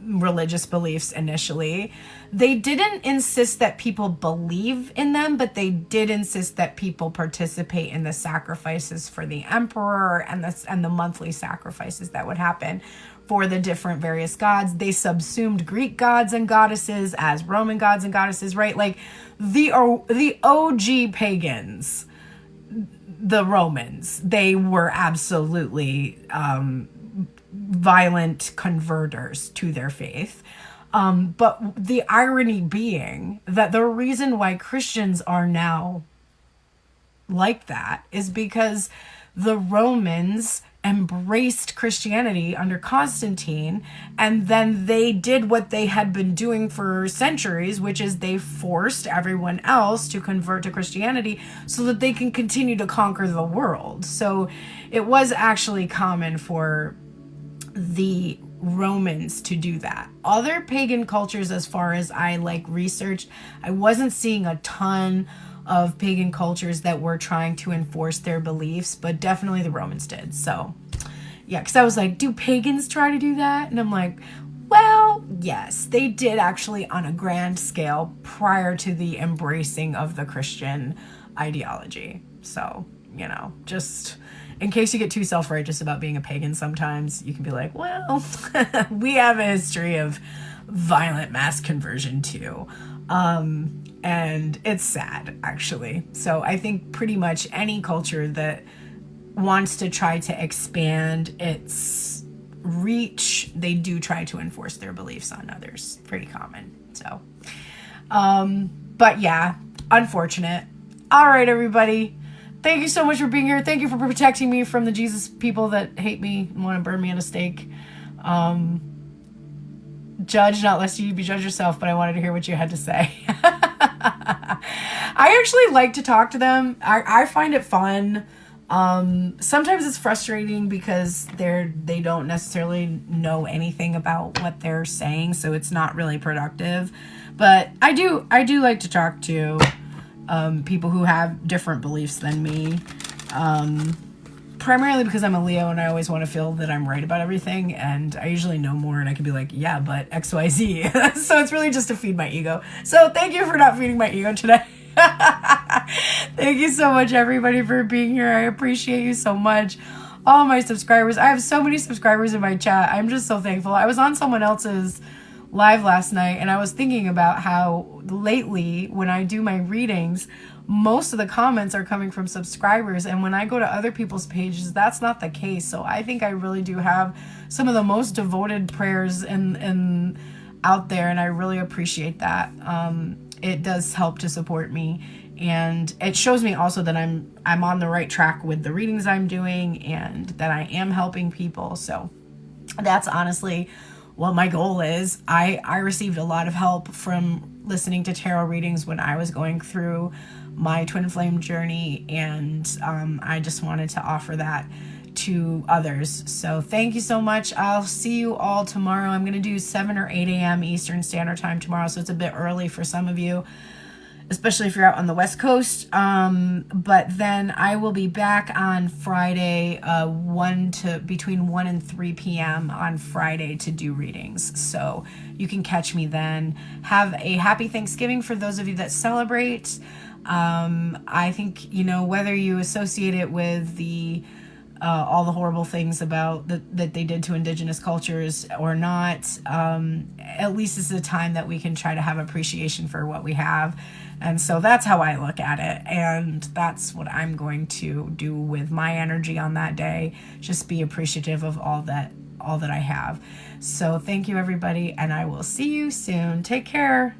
religious beliefs initially. They didn't insist that people believe in them, but they did insist that people participate in the sacrifices for the emperor and the monthly sacrifices that would happen for the different various gods. They subsumed Greek gods and goddesses as Roman gods and goddesses, right? Like the OG pagans, the Romans. They were absolutely violent converters to their faith. But the irony being that the reason why Christians are now like that is because the Romans embraced Christianity under Constantine, and then they did what they had been doing for centuries, which is they forced everyone else to convert to Christianity so that they can continue to conquer the world. So it was actually common for the Romans to do that. Other pagan cultures, as far as I researched, I wasn't seeing a ton of pagan cultures that were trying to enforce their beliefs, but definitely the Romans did. So yeah, because I was like, do pagans try to do that? And I'm like, well, yes, they did actually on a grand scale prior to the embracing of the Christian ideology. So, just in case you get too self-righteous about being a pagan sometimes, you can be like, well, we have a history of violent mass conversion too. And it's sad, actually. So I think pretty much any culture that wants to try to expand its reach, they do try to enforce their beliefs on others. Pretty common. So, but yeah, unfortunate. All right, everybody. Thank you so much for being here. Thank you for protecting me from the Jesus people that hate me and want to burn me at a stake. Judge not lest you be judged yourself, but I wanted to hear what you had to say. I actually like to talk to them. I find it fun. Sometimes it's frustrating because they don't necessarily know anything about what they're saying, so it's not really productive. But I do like to talk to people who have different beliefs than me. Primarily because I'm a Leo and I always want to feel that I'm right about everything, and I usually know more and I can be like, yeah, but XYZ. So it's really just to feed my ego. So thank you for not feeding my ego today. Thank you so much, everybody, for being here. I appreciate you so much. All my subscribers. I have so many subscribers in my chat. I'm just so thankful. I was on someone else's live last night and I was thinking about how lately when I do my readings, most of the comments are coming from subscribers, and when I go to other people's pages, that's not the case. So I think I really do have some of the most devoted prayers in out there, and I really appreciate that. It does help to support me, and it shows me also that I'm on the right track with the readings I'm doing and that I am helping people. So that's honestly what my goal is. I received a lot of help from listening to tarot readings when I was going through my twin flame journey, and I just wanted to offer that to others. So thank you so much. I'll see you all tomorrow. I'm going to do 7 or 8 a.m. Eastern Standard Time tomorrow, so it's a bit early for some of you, especially if you're out on the West Coast. But then I will be back on Friday, between 1 and 3 p.m. on Friday to do readings. So you can catch me then. Have a happy Thanksgiving for those of you that celebrate. I think, whether you associate it with all the horrible things about that they did to indigenous cultures or not, at least it's a time that we can try to have appreciation for what we have. And so that's how I look at it. And that's what I'm going to do with my energy on that day. Just be appreciative of all that I have. So thank you, everybody. And I will see you soon. Take care.